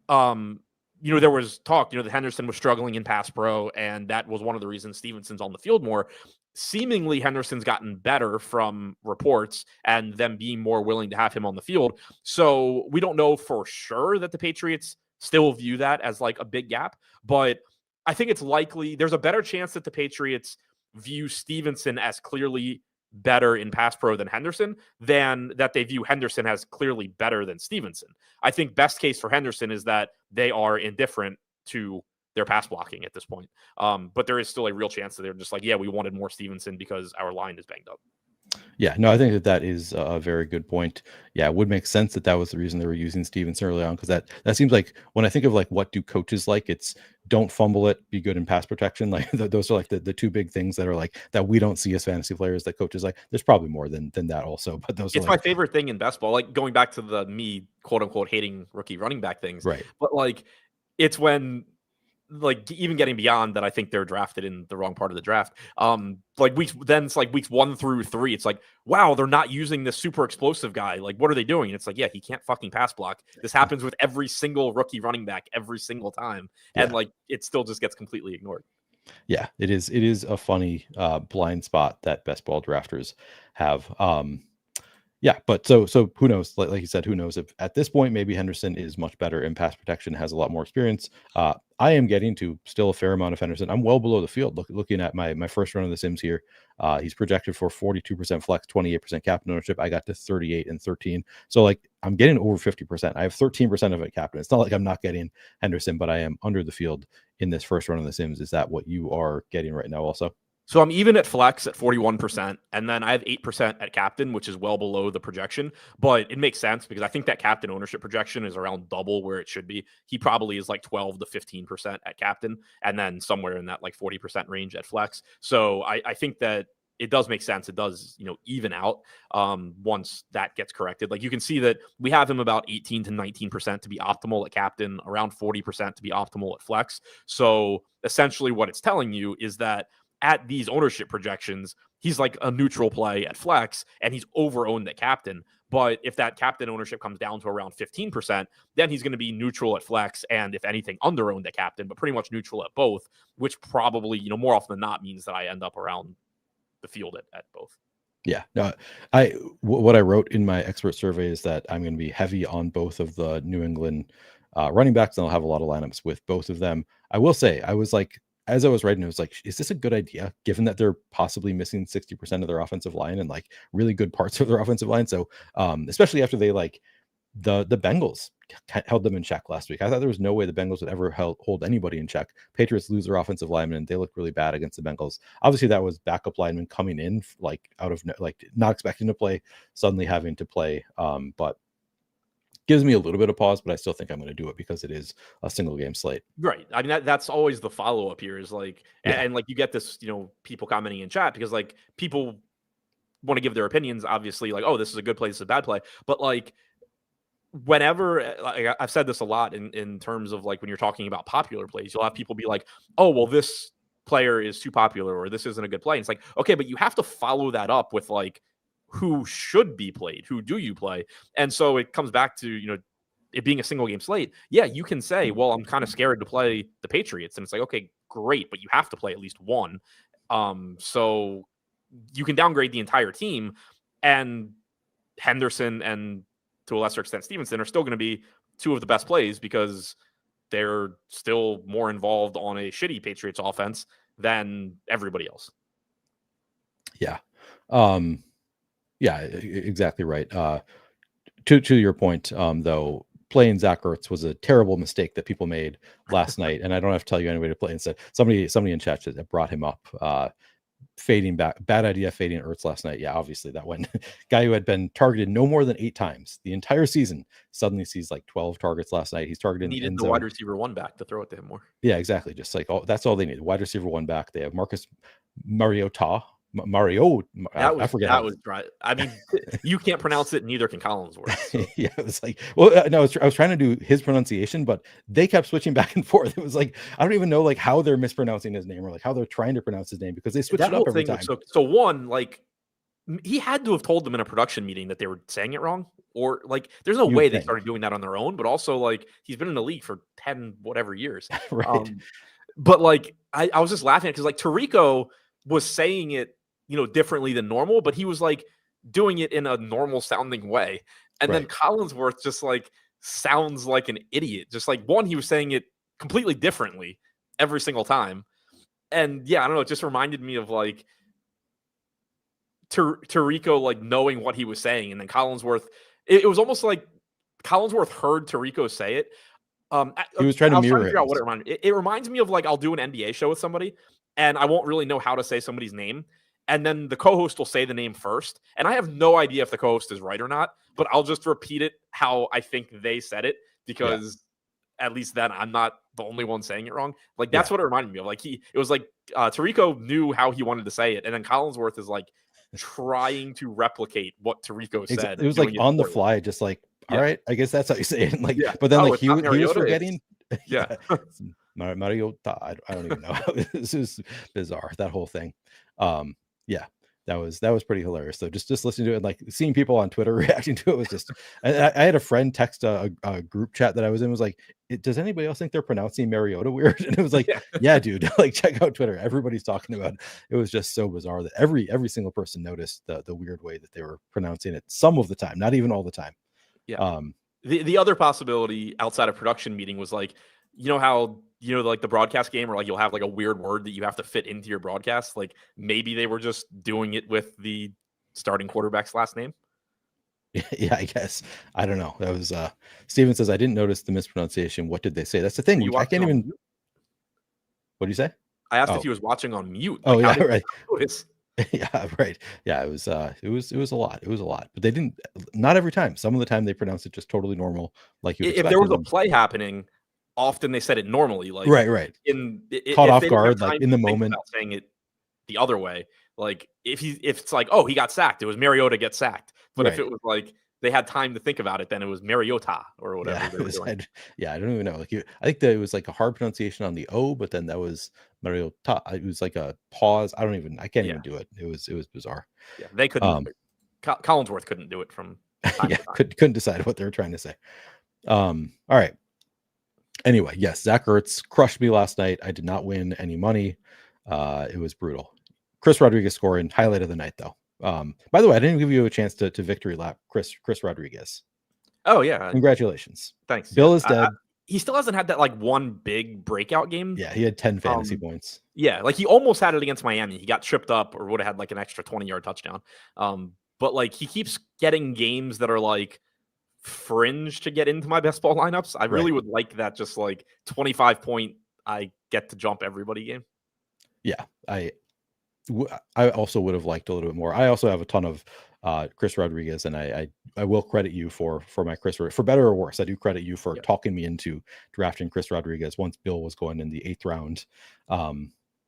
there was talk, that Henderson was struggling in pass pro, and that was one of the reasons Stevenson's on the field more. Seemingly, Henderson's gotten better from reports and them being more willing to have him on the field. So we don't know for sure that the Patriots still view that as like a big gap, but I think it's likely there's a better chance that the Patriots view Stevenson as clearly better in pass pro than Henderson than that they view Henderson as clearly better than Stevenson. I think best case for Henderson is that they are indifferent to their pass blocking at this point. But there is still a real chance that they're just like, yeah, we wanted more Stevenson because our line is banged up. Yeah, no, I think that is a very good point. Yeah, it would make sense that was the reason they were using Stevenson early on, because that seems like when I think of like what do coaches like, it's don't fumble it, be good in pass protection. Like those are like the two big things that are like that we don't see as fantasy players that coaches like. There's probably more than that also, but those it's are like, my favorite thing in best ball. Like going back to the me quote unquote hating rookie running back things, right? But like it's when, like, even getting beyond that, I think they're drafted in the wrong part of the draft. It's like weeks 1 through 3. It's like, wow, they're not using this super explosive guy. Like, what are they doing? And it's like, yeah, he can't fucking pass block. This happens with every single rookie running back every single time, and like it still just gets completely ignored. Yeah, it is a funny blind spot that best ball drafters have. Yeah, but so who knows? Like you said, who knows if at this point maybe Henderson is much better in pass protection, has a lot more experience. I am getting to still a fair amount of Henderson. I'm well below the field. Looking at my first run of the Sims here, he's projected for 42% flex, 28% captain ownership. I got to 38 and 13, so like I'm getting over 50%. I have 13% of it captain. It's not like I'm not getting Henderson, but I am under the field in this first run of the Sims. Is that what you are getting right now also? So I'm even at flex at 41%, and then I have 8% at captain, which is well below the projection. But it makes sense because I think that captain ownership projection is around double where it should be. He probably is like 12 to 15% at captain, and then somewhere in that like 40% range at flex. So I think that it does make sense. It does, even out once that gets corrected. Like you can see that we have him about 18 to 19% to be optimal at captain, around 40% to be optimal at flex. So essentially what it's telling you is that at these ownership projections, he's like a neutral play at flex and he's over-owned at captain. But if that captain ownership comes down to around 15%, then he's going to be neutral at flex and, if anything, under-owned at captain, but pretty much neutral at both, which probably, more often than not means that I end up around the field at both. Yeah, no, what I wrote in my expert survey is that I'm going to be heavy on both of the New England running backs, and I'll have a lot of lineups with both of them. I will say, I was like, as I was writing, I was like, is this a good idea, given that they're possibly missing 60% of their offensive line and like really good parts of their offensive line? So, especially after they like the Bengals held them in check last week. I thought there was no way the Bengals would ever hold anybody in check. Patriots lose their offensive lineman, and they look really bad against the Bengals. Obviously, that was backup linemen coming in, like out of like not expecting to play, suddenly having to play. But gives me a little bit of pause, but I still think I'm going to do it because it is a single game slate. Right. I mean, that's always the follow up here is like, and like you get this, people commenting in chat because like people want to give their opinions, obviously, like, oh, this is a good play, this is a bad play. But like, whenever, like, I've said this a lot in terms of like when you're talking about popular plays, you'll have people be like, oh, well, this player is too popular or this isn't a good play. And it's like, okay, but you have to follow that up with like, who should be played? Who do you play? And so it comes back to, it being a single game slate. Yeah, you can say, well, I'm kind of scared to play the Patriots. And it's like, okay, great, but you have to play at least one. So you can downgrade the entire team, and Henderson and to a lesser extent Stevenson are still going to be two of the best plays because they're still more involved on a shitty Patriots offense than everybody else. Yeah. Yeah, exactly right. To your point, though, playing Zach Ertz was a terrible mistake that people made last night, and I don't have to tell you anybody to play instead. Somebody in chat that brought him up. Fading back, bad idea. Fading Ertz last night. Yeah, obviously that one guy who had been targeted no more than 8 times the entire season suddenly sees like 12 targets last night. He's targeted Needed end the zone. wide receiver 1 back to throw it to him more. Yeah, exactly. Just like that's all they need. Wide receiver 1 back. They have Marcus Mariota. Mario, I forget. That was dry. I mean, you can't pronounce it. Neither can Collinsworth. So. Yeah, it was like, well, no, I was trying to do his pronunciation, but they kept switching back and forth. It was like, I don't even know like how they're mispronouncing his name or like how they're trying to pronounce his name because they switched it up every time. So one, like he had to have told them in a production meeting that they were saying it wrong, or like there's no way they started doing that on their own. But also like he's been in the league for 10 whatever years, right? But like I was just laughing because like Tirico was saying it, differently than normal, but he was like doing it in a normal sounding way. And then Collinsworth just like sounds like an idiot. Just like he was saying it completely differently every single time. And yeah, I don't know. It just reminded me of like Tirico like knowing what he was saying. And then Collinsworth, it was almost like Collinsworth heard Tirico say it. He was trying to mirror figure out what it reminded me. It reminds me of like I'll do an NBA show with somebody and I won't really know how to say somebody's name. And then the co-host will say the name first. And I have no idea if the co-host is right or not, but I'll just repeat it how I think they said it because at least then I'm not the only one saying it wrong. Like that's what it reminded me of. Like it was like Tirico knew how he wanted to say it. And then Collinsworth is like trying to replicate what Tirico said. It was like on the fly, just like, all right, I guess that's how you say it. Like, but then like he was forgetting. Mariota. I don't even know. This is bizarre, that whole thing. Yeah, that was pretty hilarious. So just listening to it, like seeing people on Twitter reacting to it was just. I had a friend text a group chat that I was in, was like, does anybody else think they're pronouncing Mariota weird? And it was like, yeah, dude, like check out Twitter. Everybody's talking about it. It was just so bizarre that every single person noticed the weird way that they were pronouncing it some of the time, not even all the time. Yeah. The other possibility outside of production meeting was like, how like the broadcast game where like you'll have like a weird word that you have to fit into your broadcast. Like maybe they were just doing it with the starting quarterback's last name. Yeah, I guess. I don't know. That was Steven says I didn't notice the mispronunciation. What did they say? That's the thing. I can't even. What do you say? I asked if he was watching on mute. Like, yeah, right. Yeah, right. Yeah, it was a lot. It was a lot. But they didn't, not every time. Some of the time they pronounced it just totally normal. Like if there was a play happening, often they said it normally. Like right. Caught off guard, like in the moment. Saying it the other way. Like if it's like, oh, he got sacked, it was Mariota get sacked. But if it was like they had time to think about it, then it was Mariota or whatever. Yeah, I don't even know. Like I think that it was like a hard pronunciation on the O, but then that was Mariota. It was like a pause. I can't even do it. It was bizarre. Yeah, they couldn't. Collinsworth couldn't do it from time to time. Couldn't decide what they were trying to say. All right. Anyway, yes, Zach Ertz crushed me last night. I did not win any money. It was brutal. Chris Rodriguez scoring, highlight of the night, though. By the way, I didn't give you a chance to victory lap Chris Rodriguez. Oh yeah, congratulations. Thanks. Bill is dead. He still hasn't had that like one big breakout game. Yeah, he had 10 fantasy points. Yeah, like he almost had it against Miami. He got tripped up or would have had like an extra 20-yard touchdown. But like he keeps getting games that are like fringe to get into my best ball lineups. I really would like that, just like 25 point I get to jump everybody game. Yeah, I also would have liked a little bit more. I also have a ton of Chris Rodriguez, and I will credit you for my Chris, for better or worse. I do credit you for talking me into drafting Chris Rodriguez once Bill was going in the 8th round.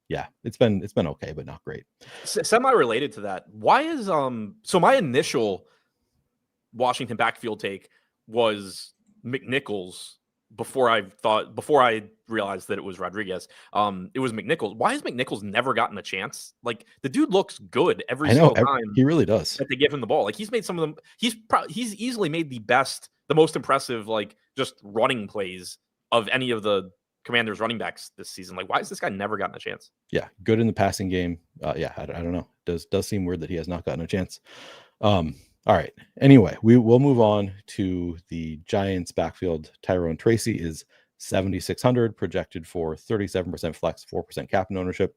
Yeah, it's been okay, but not great. Semi-related to that, why is so my initial Washington backfield take was McNichols before I realized that it was Rodriguez. It was McNichols. Why has McNichols never gotten a chance? Like the dude looks good every single time. He really does. That they give him the ball. Like he's made some of them. He's easily made the most impressive, like just running plays of any of the Commanders running backs this season. Like why has this guy never gotten a chance? Yeah, good in the passing game. Yeah, I don't know. Does seem weird that he has not gotten a chance. All right. Anyway, we will move on to the Giants backfield. Tyrone Tracy is 7,600, projected for 37% flex, 4% cap and ownership.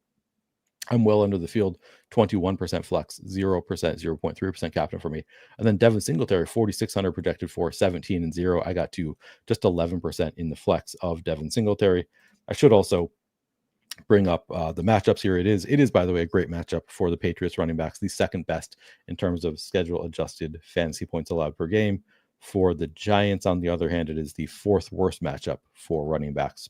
I'm well under the field, 21% flex, 0%, 0.3% captain for me. And then Devin Singletary, 4,600 projected for 17 and 0. I got to just 11% in the flex of Devin Singletary. I should also bring up the matchups here. It is, by the way, a great matchup for the Patriots running backs, the second best in terms of schedule adjusted fantasy points allowed per game. For the Giants, on the other hand, it is the fourth worst matchup for running backs.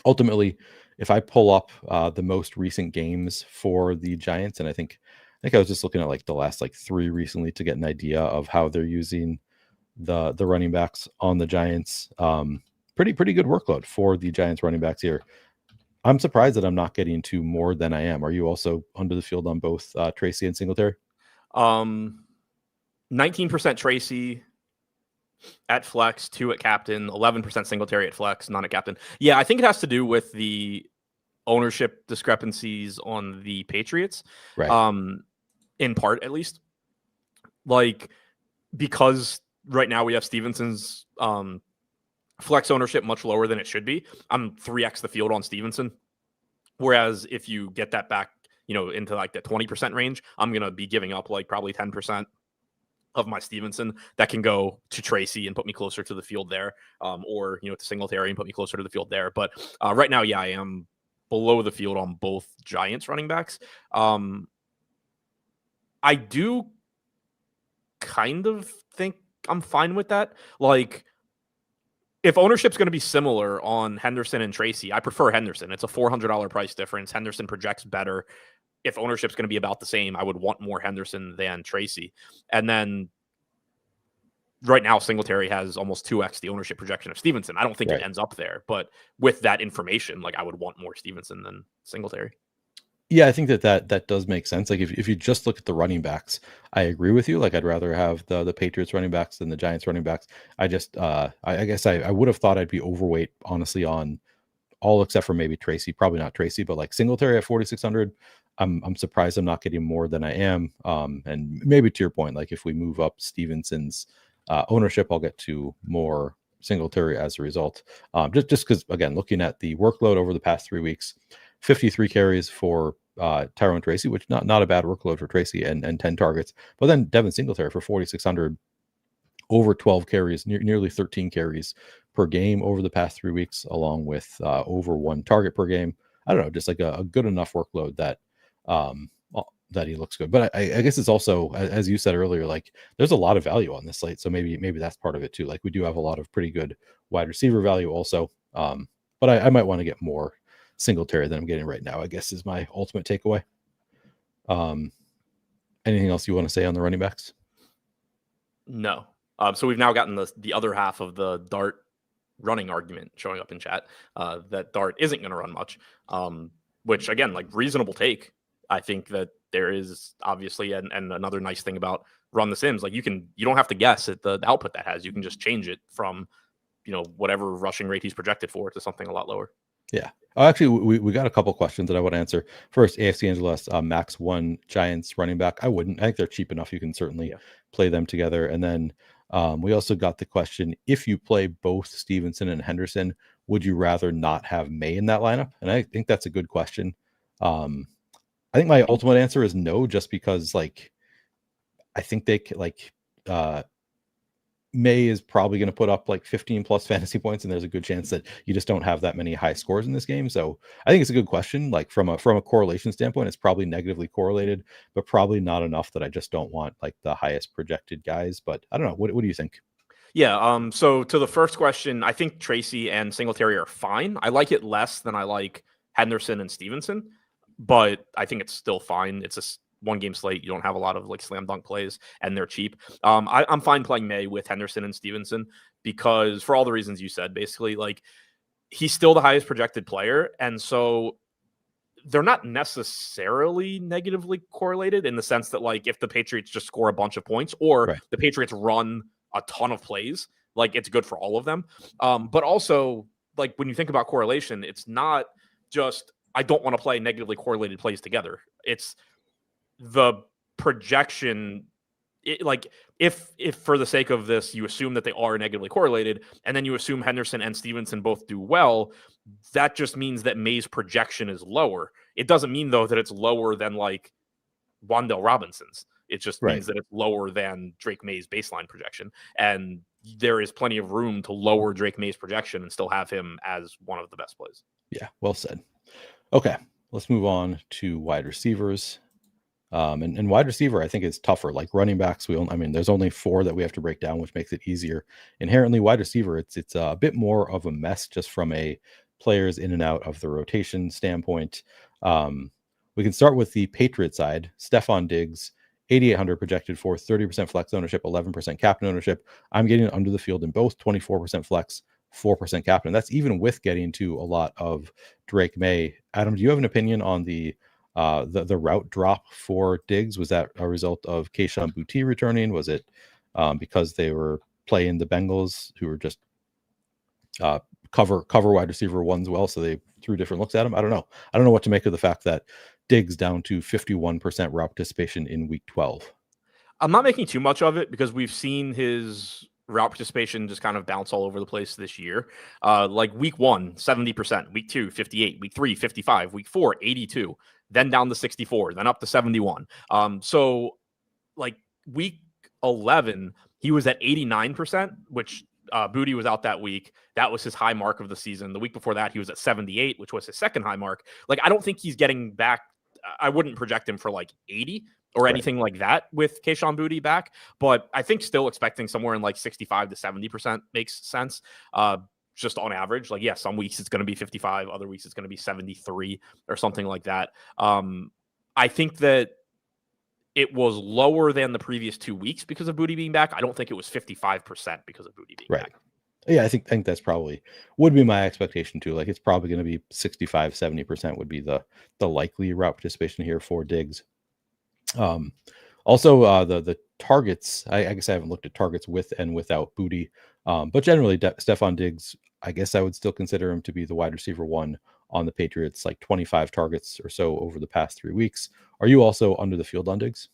Ultimately, if I pull up the most recent games for the Giants, and I think I was just looking at like the last like 3 recently to get an idea of how they're using the running backs on the Giants. Pretty good workload for the Giants running backs here. I'm surprised that I'm not getting to more than I am. Are you also under the field on both Tracy and Singletary? 19% Tracy at flex, 2 at captain, 11% Singletary at flex, none at captain. Yeah, I think it has to do with the ownership discrepancies on the Patriots. Right. In part, at least. Like, because right now we have Stevenson's flex ownership much lower than it should be. I'm 3x the field on Stevenson. Whereas if you get that back, into like the 20% range, I'm going to be giving up like probably 10% of my Stevenson that can go to Tracy and put me closer to the field there, or, to Singletary and put me closer to the field there. But right now, yeah, I am below the field on both Giants running backs. I do kind of think I'm fine with that. Like, if ownership's going to be similar on Henderson and Tracy, I prefer Henderson. It's a $400 price difference. Henderson projects better. If ownership's going to be about the same, I would want more Henderson than Tracy. And then right now, Singletary has almost 2x the ownership projection of Stevenson. I don't think it ends up there, but with that information, like, I would want more Stevenson than Singletary. Yeah, I think that does make sense. Like, if you just look at the running backs, I agree with you. Like, I'd rather have the Patriots running backs than the Giants running backs. I just I guess I would have thought I'd be overweight, honestly, on all except for maybe Tracy. Probably not Tracy, but like Singletary at 4,600. I'm surprised I'm not getting more than I am. And maybe to your point, like, if we move up Stevenson's ownership, I'll get to more Singletary as a result. Just because, again, looking at the workload over the past 3 weeks, 53 carries for Tyrone Tracy, which not a bad workload for Tracy, and 10 targets. But then Devin Singletary for 4,600, over 12 carries, nearly 13 carries per game over the past 3 weeks, along with over 1 target per game. I don't know, just like a good enough workload that that he looks good. But I guess it's also, as you said earlier, like, there's a lot of value on this slate, so maybe that's part of it too. Like, we do have a lot of pretty good wide receiver value also, but I might want to get more Singletary than I'm getting right now, I guess, is my ultimate takeaway. Anything else you want to say on the running backs? No. So we've now gotten the other half of the Dart running argument showing up in chat, that Dart isn't going to run much, which, again, like, reasonable take. I think that there is obviously, and another nice thing about Run the Sims, like, you don't have to guess at the output that has. You can just change it from, whatever rushing rate he's projected for to something a lot lower. Yeah. Oh, actually, we got a couple questions that I want to answer. First, AFC Angeles, max 1 Giants running back. I wouldn't. I think they're cheap enough. You can certainly play them together. And then we also got the question, if you play both Stevenson and Henderson, would you rather not have May in that lineup? And I think that's a good question. I think my ultimate answer is no, just because, like, I think they May is probably going to put up like 15 plus fantasy points, and there's a good chance that you just don't have that many high scores in this game. So I think it's a good question. Like, from a correlation standpoint, it's probably negatively correlated, but probably not enough that I just don't want like the highest projected guys. But I don't know. What do you think? Yeah. So to the first question, I think Tracy and Singletary are fine. I like it less than I like Henderson and Stevenson, but I think it's still fine. It's a 1-game slate. You don't have a lot of like slam dunk plays, and they're cheap. I'm fine playing May with Henderson and Stevenson, because for all the reasons you said, basically, like, he's still the highest projected player. And so they're not necessarily negatively correlated, in the sense that, like, if the Patriots just score a bunch of points, or the Patriots run a ton of plays, like, it's good for all of them. But also, like, when you think about correlation, it's not just, I don't want to play negatively correlated plays together. It's the projection if for the sake of this, you assume that they are negatively correlated, and then you assume Henderson and Stevenson both do well, that just means that May's projection is lower. It doesn't mean, though, that it's lower than like Wan'Dale Robinson's. It just means that it's lower than Drake May's baseline projection. And there is plenty of room to lower Drake May's projection and still have him as one of the best plays. Yeah, well said. Okay, let's move on to wide receivers. And wide receiver, I think, is tougher. Like running backs, there's only 4 that we have to break down, which makes it easier. Inherently, wide receiver, it's a bit more of a mess just from a players in and out of the rotation standpoint. We can start with the Patriot side. Stephon Diggs, 8,800 projected for 30% flex ownership, 11% captain ownership. I'm getting under the field in both, 24% flex, 4% captain. That's even with getting to a lot of Drake May. Adam, do you have an opinion on the route drop for Diggs? Was that a result of Kayshon Boutte returning? Was it because they were playing the Bengals, who were just cover wide receiver ones well, so they threw different looks at him? I don't know what to make of the fact that Diggs down to 51% route participation in week 12. I'm not making too much of it because we've seen his route participation just kind of bounce all over the place this year. Like week 1, 70%, week 2, 58, week 3, 55, week 4, 82, then down to 64, then up to 71. So like week 11, he was at 89%, which Boutte was out that week. That was his high mark of the season. The week before that, he was at 78, which was his second high mark. Like, I don't think he's getting back. I wouldn't project him for like 80 or anything like that with Kayshon Boutte back, but I think still expecting somewhere in like 65 to 70% makes sense. Just on average, like, yeah, some weeks it's going to be 55, other weeks it's going to be 73 or something like that. I think that it was lower than the previous 2 weeks because of Boutte being back. I don't think it was 55% because of Boutte being back. Yeah, I think that's probably would be my expectation too. Like, it's probably going to be 65, 70% would be the likely route participation here for Diggs. Also, the targets, I guess I haven't looked at targets with and without Boutte, but generally Stephon Diggs, I guess I would still consider him to be the wide receiver 1 on the Patriots, like 25 targets or so over the past 3 weeks. Are you also under the field on Diggs?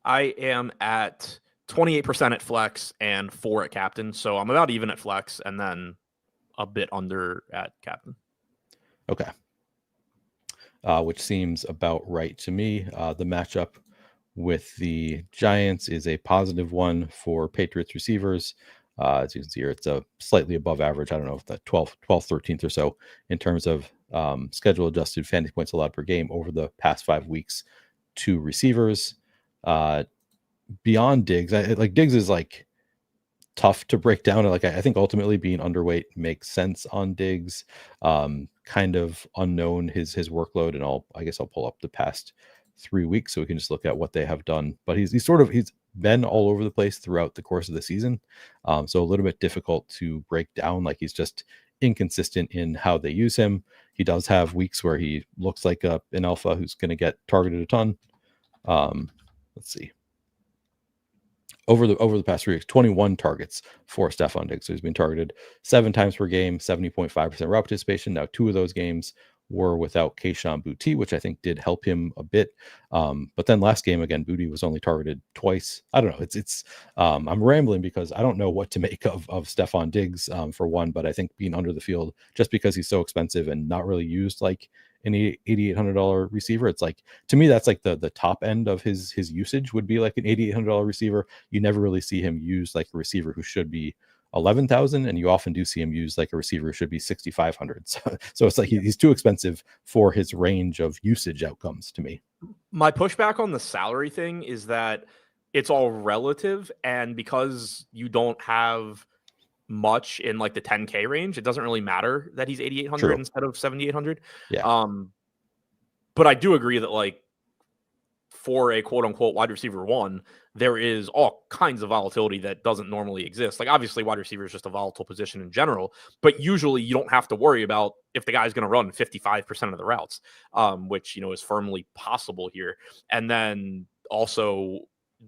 I am at 28% at flex and 4 at captain. So I'm about even at flex and then a bit under at captain. Okay. Which seems about right to me. The matchup with the Giants is a positive one for Patriots receivers. As you can see here, it's a slightly above average. I don't know if that 12th, 13th or so in terms of schedule adjusted fantasy points allowed per game over the past 5 weeks to receivers. Beyond Diggs, Diggs is like tough to break down. Like, I think ultimately being underweight makes sense on Diggs. Kind of unknown his workload, and I guess I'll pull up the past 3 weeks so we can just look at what they have done. But he's been all over the place throughout the course of the season, so a little bit difficult to break down. Like, he's just inconsistent in how they use him. He does have weeks where he looks like an alpha who's going to get targeted a ton. Let's see. Over the past 3 weeks, 21 targets for Stephon Diggs. So he's been targeted 7 times per game, 70.5% route participation. Now, 2 of those games were without Kayshon Boutte, which I think did help him a bit. But then last game, again, Boutte was only targeted twice. I don't know. It's I'm rambling because I don't know what to make of Stephon Diggs for one, but I think being under the field, just because he's so expensive and not really used like an $8,800 receiver, it's like, to me, that's like the top end of his usage would be like an $8,800 receiver. You never really see him use like a receiver who should be 11,000, and you often do see him use like a receiver who should be 6,500. So it's like he's too expensive for his range of usage outcomes to me. My pushback on the salary thing is that it's all relative, and because you don't have much in like the 10K range, it doesn't really matter that he's 8,800 instead of 7,800. Yeah. But I do agree that, like, for a quote unquote wide receiver 1, there is all kinds of volatility that doesn't normally exist. Like, obviously wide receiver is just a volatile position in general, but usually you don't have to worry about if the guy's going to run 55% of the routes, which, is firmly possible here. And then also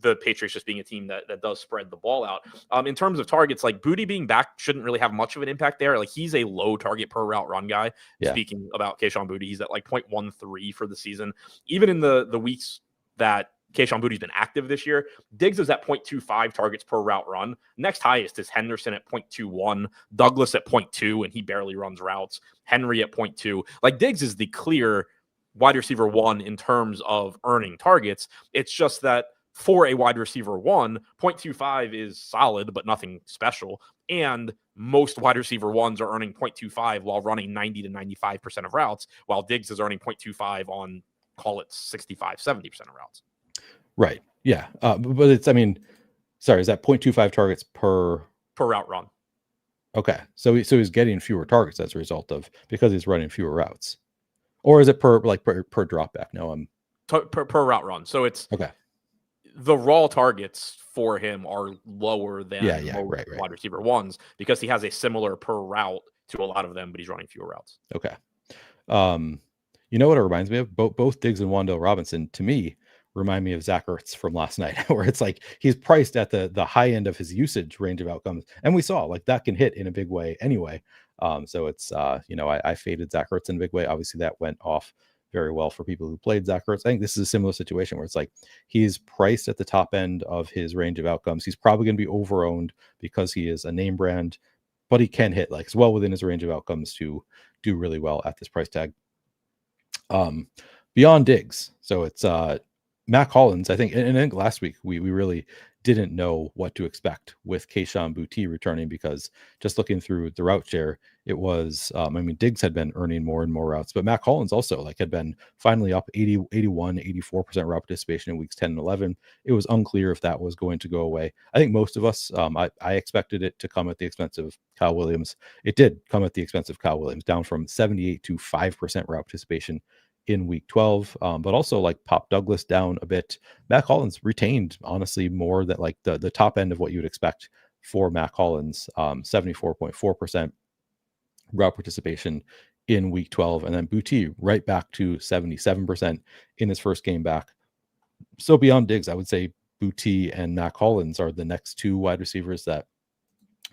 the Patriots just being a team that does spread the ball out. In terms of targets, like, Boutte being back shouldn't really have much of an impact there. Like, he's a low target per route run guy. Yeah. Speaking about Kayshon Boutte, he's at like 0.13 for the season. Even in the weeks that Kayshon Bouttie's been active this year. Diggs is at 0.25 targets per route run. Next highest is Henderson at 0.21, Douglas at 0.2, and he barely runs routes. Henry at 0.2. Like, Diggs is the clear wide receiver 1 in terms of earning targets. It's just that for a wide receiver 1, 0.25 is solid, but nothing special. And most wide receiver 1s are earning 0.25 while running 90 to 95% of routes, while Diggs is earning 0.25 on, call it 65, 70% of routes. Right. Yeah. But it's, I mean, sorry, is that 0.25 targets per route run? Okay. So he's getting fewer targets as a result of, because he's running fewer routes. Or is it per drop back? No, per route run. So it's okay. The raw targets for him are lower than right. wide receiver 1s because he has a similar per route to a lot of them, but he's running fewer routes. Okay. You know what it reminds me of? Both Diggs and Wan'Dale Robinson, to me, remind me of Zach Ertz from last night, where it's like he's priced at the high end of his usage range of outcomes. And we saw like that can hit in a big way anyway. So it's, I faded Zach Ertz in a big way. Obviously that went off very well for people who played Zach Ertz. I think this is a similar situation where it's like he's priced at the top end of his range of outcomes. He's probably going to be over-owned because he is a name brand, but he can hit like well within his range of outcomes to do really well at this price tag. Beyond Diggs, so it's Mac Hollins. I think, and I think last week we really didn't know what to expect with Kayshon Boutte returning, because just looking through the route share, it was, Diggs had been earning more and more routes, but Mac Hollins also like had been finally up 80, 81, 84% route participation in weeks 10 and 11. It was unclear if that was going to go away. I think most of us, I expected it to come at the expense of Kyle Williams. It did come at the expense of Kyle Williams, down from 78 to 5% route participation in week 12, but also like Pop Douglas down a bit. Mac Hollins retained honestly more than like the top end of what you would expect for Mac Hollins, 74.4% route participation in week 12, and then Boutte right back to 77% in his first game back. So beyond Diggs, I would say Boutte and Mac Hollins are the next two wide receivers that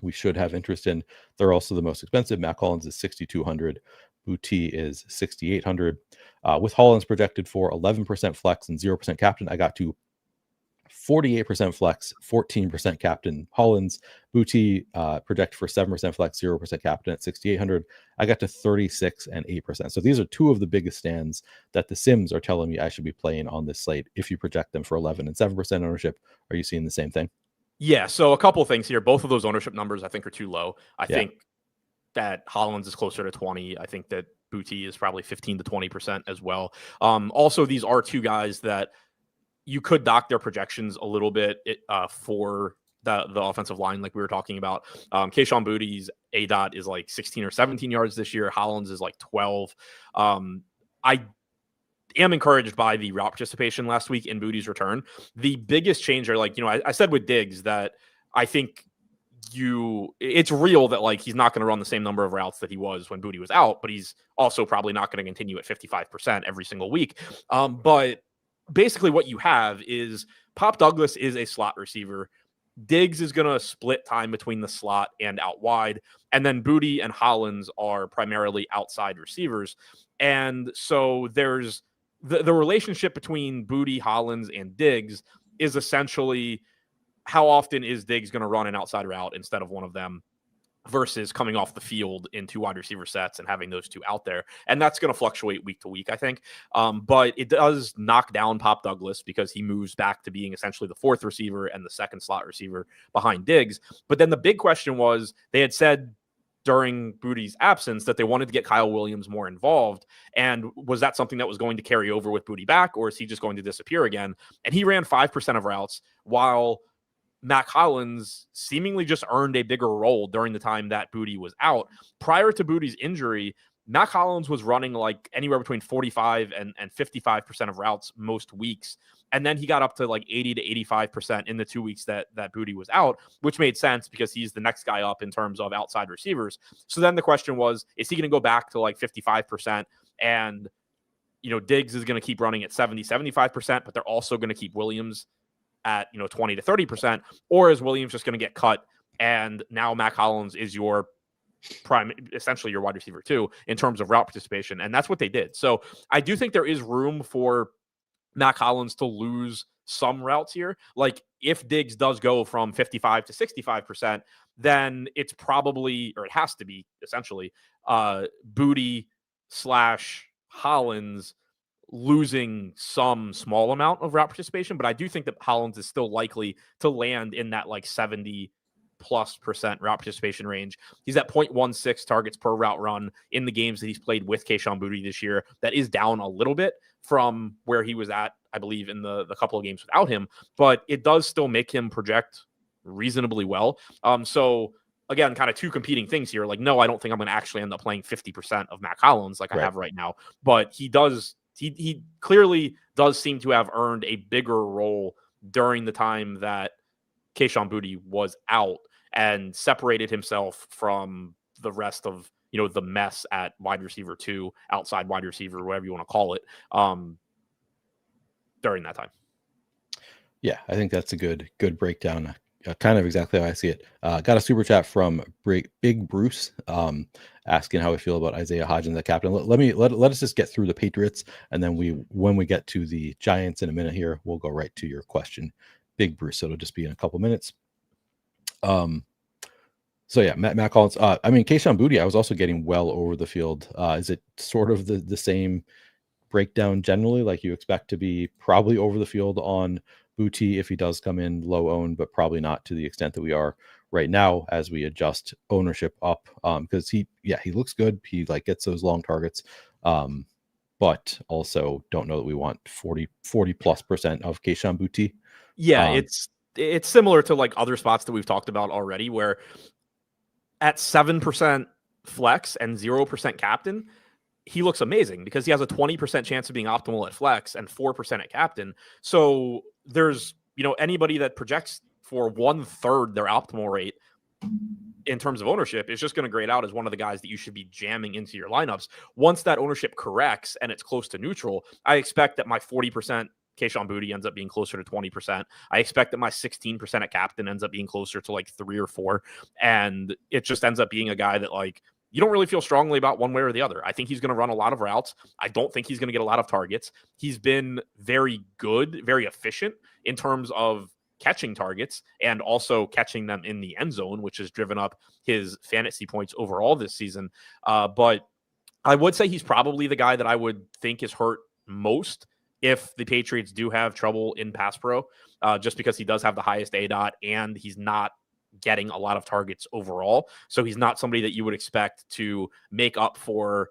we should have interest in. They're also the most expensive. Mac Hollins is 6,200. Boutte is 6,800. With Hollins projected for 11% flex and 0% captain, I got to 48% flex, 14% captain Hollins. Boutte projected for 7% flex, 0% captain at 6,800. I got to 36 and 8%. So these are two of the biggest stands that the Sims are telling me I should be playing on this slate. If you project them for 11 and 7% ownership, are you seeing the same thing? Yeah. So a couple of things here. Both of those ownership numbers I think are too low. I think that Hollins is closer to 20. I think that Boutte is probably 15 to 20% as well. Also, these are two guys that you could dock their projections a little bit for the offensive line, like we were talking about. Kayshon Boutte's ADOT is like 16 or 17 yards this year. Hollins is like 12. I am encouraged by the route participation last week in Boutte's return. The biggest change are like, I said with Diggs that I think it's real that like he's not going to run the same number of routes that he was when Boutte was out, but he's also probably not going to continue at 55% every single week. But basically what you have is Pop Douglas is a slot receiver. Diggs is going to split time between the slot and out wide. And then Boutte and Hollins are primarily outside receivers. And so there's the relationship between Boutte, Hollins, and Diggs is essentially how often is Diggs going to run an outside route instead of one of them versus coming off the field in two wide receiver sets and having those two out there. And that's going to fluctuate week to week, I think. But it does knock down Pop Douglas because he moves back to being essentially the fourth receiver and the second slot receiver behind Diggs. But then the big question was, they had said during Boutte's absence that they wanted to get Kyle Williams more involved. And was that something that was going to carry over with Boutte back, or is he just going to disappear again? And he ran 5% of routes, while Mac Hollins seemingly just earned a bigger role during the time that Boutte was out. Prior to Boutte's injury, Mac Hollins was running like anywhere between 45 and 55% of routes most weeks. And then he got up to like 80 to 85% in the 2 weeks that Boutte was out, which made sense because he's the next guy up in terms of outside receivers. So then the question was, is he going to go back to like 55%? And, Diggs is going to keep running at 70, 75%, but they're also going to keep Williams at 20 to 30%, or is Williams just going to get cut and now Mac Hollins is your essentially your wide receiver too in terms of route participation? And that's what they did. So I do think there is room for Mac Hollins to lose some routes here. Like if Diggs does go from 55 to 65%, then it's probably, or it has to be essentially, Booty / Hollins losing some small amount of route participation. But I do think that Hollins is still likely to land in that like 70+% route participation range. He's at 0.16 targets per route run in the games that he's played with Kayshon Boutte this year. That is down a little bit from where he was at, I believe, in the couple of games without him, but it does still make him project reasonably well. So again, kind of two competing things here. Like, no, I don't think I'm going to actually end up playing 50% of Mac Hollins like I have right now, but he clearly does seem to have earned a bigger role during the time that Kayshon Boutte was out and separated himself from the rest of, the mess at wide receiver 2, outside wide receiver, whatever you want to call it, during that time. Yeah, I think that's a good breakdown. Kind of exactly how I see it. Got a super chat from Big Bruce asking how we feel about Isaiah Hodgins, the captain. Let us just get through the Patriots, and then when we get to the Giants in a minute here, we'll go right to your question, Big Bruce. So it'll just be in a couple minutes. So yeah, Matt Collins. Kayshon Boutte, I was also getting well over the field. Is it sort of the same breakdown generally? Like you expect to be probably over the field on Boutte if he does come in low owned, but probably not to the extent that we are right now as we adjust ownership up. Because he looks good. He like gets those long targets. But also don't know that we want 40+% of Kayshon Boutte. Yeah, it's similar to like other spots that we've talked about already, where at 7% flex and 0% captain, he looks amazing because he has a 20% chance of being optimal at flex and 4% at captain. So there's, anybody that projects for 1/3 their optimal rate in terms of ownership is just going to grade out as one of the guys that you should be jamming into your lineups. Once that ownership corrects and it's close to neutral, I expect that my 40% Kayshon Boutte ends up being closer to 20%. I expect that my 16% at captain ends up being closer to like 3 or 4. And it just ends up being a guy that like, you don't really feel strongly about one way or the other. I think he's going to run a lot of routes. I don't think he's going to get a lot of targets. He's been very good, very efficient in terms of catching targets and also catching them in the end zone, which has driven up his fantasy points overall this season. But I would say he's probably the guy that I would think is hurt most if the Patriots do have trouble in pass pro, just because he does have the highest ADOT and he's not getting a lot of targets overall. So he's not somebody that you would expect to make up for,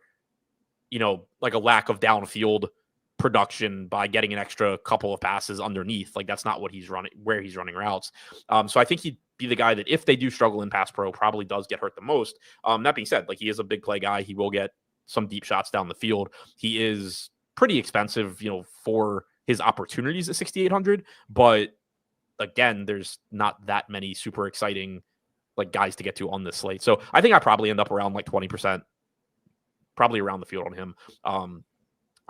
like a lack of downfield production by getting an extra couple of passes underneath. Like that's not what he's running, where he's running routes. So I think he'd be the guy that if they do struggle in pass pro, probably does get hurt the most. That being said, like he is a big play guy. He will get some deep shots down the field. He is pretty expensive, for his opportunities at 6,800, but again, there's not that many super exciting like guys to get to on this slate. So I think I probably end up around like 20%, probably around the field on him.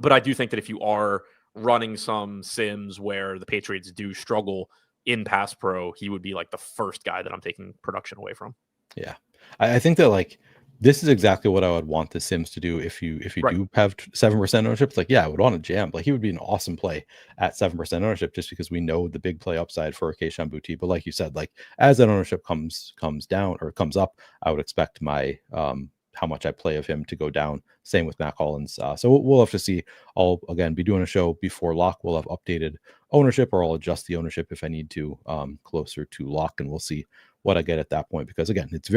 But I do think that if you are running some sims where the Patriots do struggle in pass pro, he would be like the first guy that I'm taking production away from. Yeah. I think that like this is exactly what I would want the Sims to do if you do have 7% ownership. It's like, yeah, I would want to jam. Like he would be an awesome play at 7% ownership just because we know the big play upside for Kayshon Boutte. But like you said, like as that ownership comes down or comes up, I would expect my how much I play of him to go down. Same with Matt Collins. So we'll have to see. I'll again be doing a show before lock. We'll have updated ownership, or I'll adjust the ownership if I need to closer to lock, and we'll see what I get at that point. Because again, it's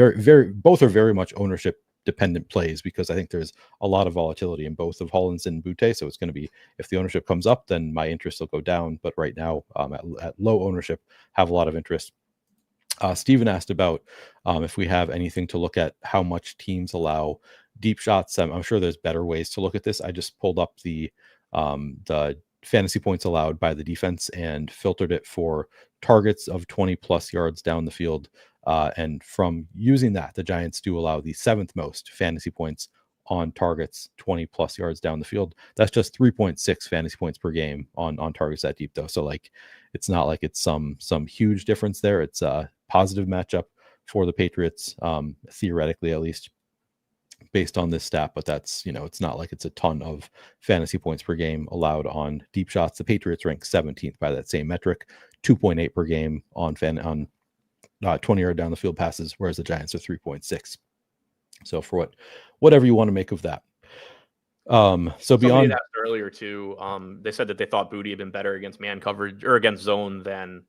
both are very much ownership dependent plays, because I think there's a lot of volatility in both of Hollins and Boutte. So it's going to be, if the ownership comes up, then my interest will go down. But right now, at low ownership, have a lot of interest. Steven asked about if we have anything to look at how much teams allow deep shots. I'm sure there's better ways to look at this. I just pulled up the fantasy points allowed by the defense and filtered it for targets of 20+ yards down the field. And from using that, the Giants do allow the 7th most fantasy points on targets 20+ yards down the field. That's just 3.6 fantasy points per game on targets that deep though. So like, it's not like it's some huge difference there. It's a positive matchup for the Patriots, theoretically at least. based on this stat, but that's, it's not like it's a ton of fantasy points per game allowed on deep shots. The Patriots rank 17th by that same metric, 2.8 per game on 20-yard down the field passes, whereas the Giants are 3.6. So for whatever you want to make of that. So somebody beyond had asked earlier too, they said that they thought Booty had been better against man coverage or against zone than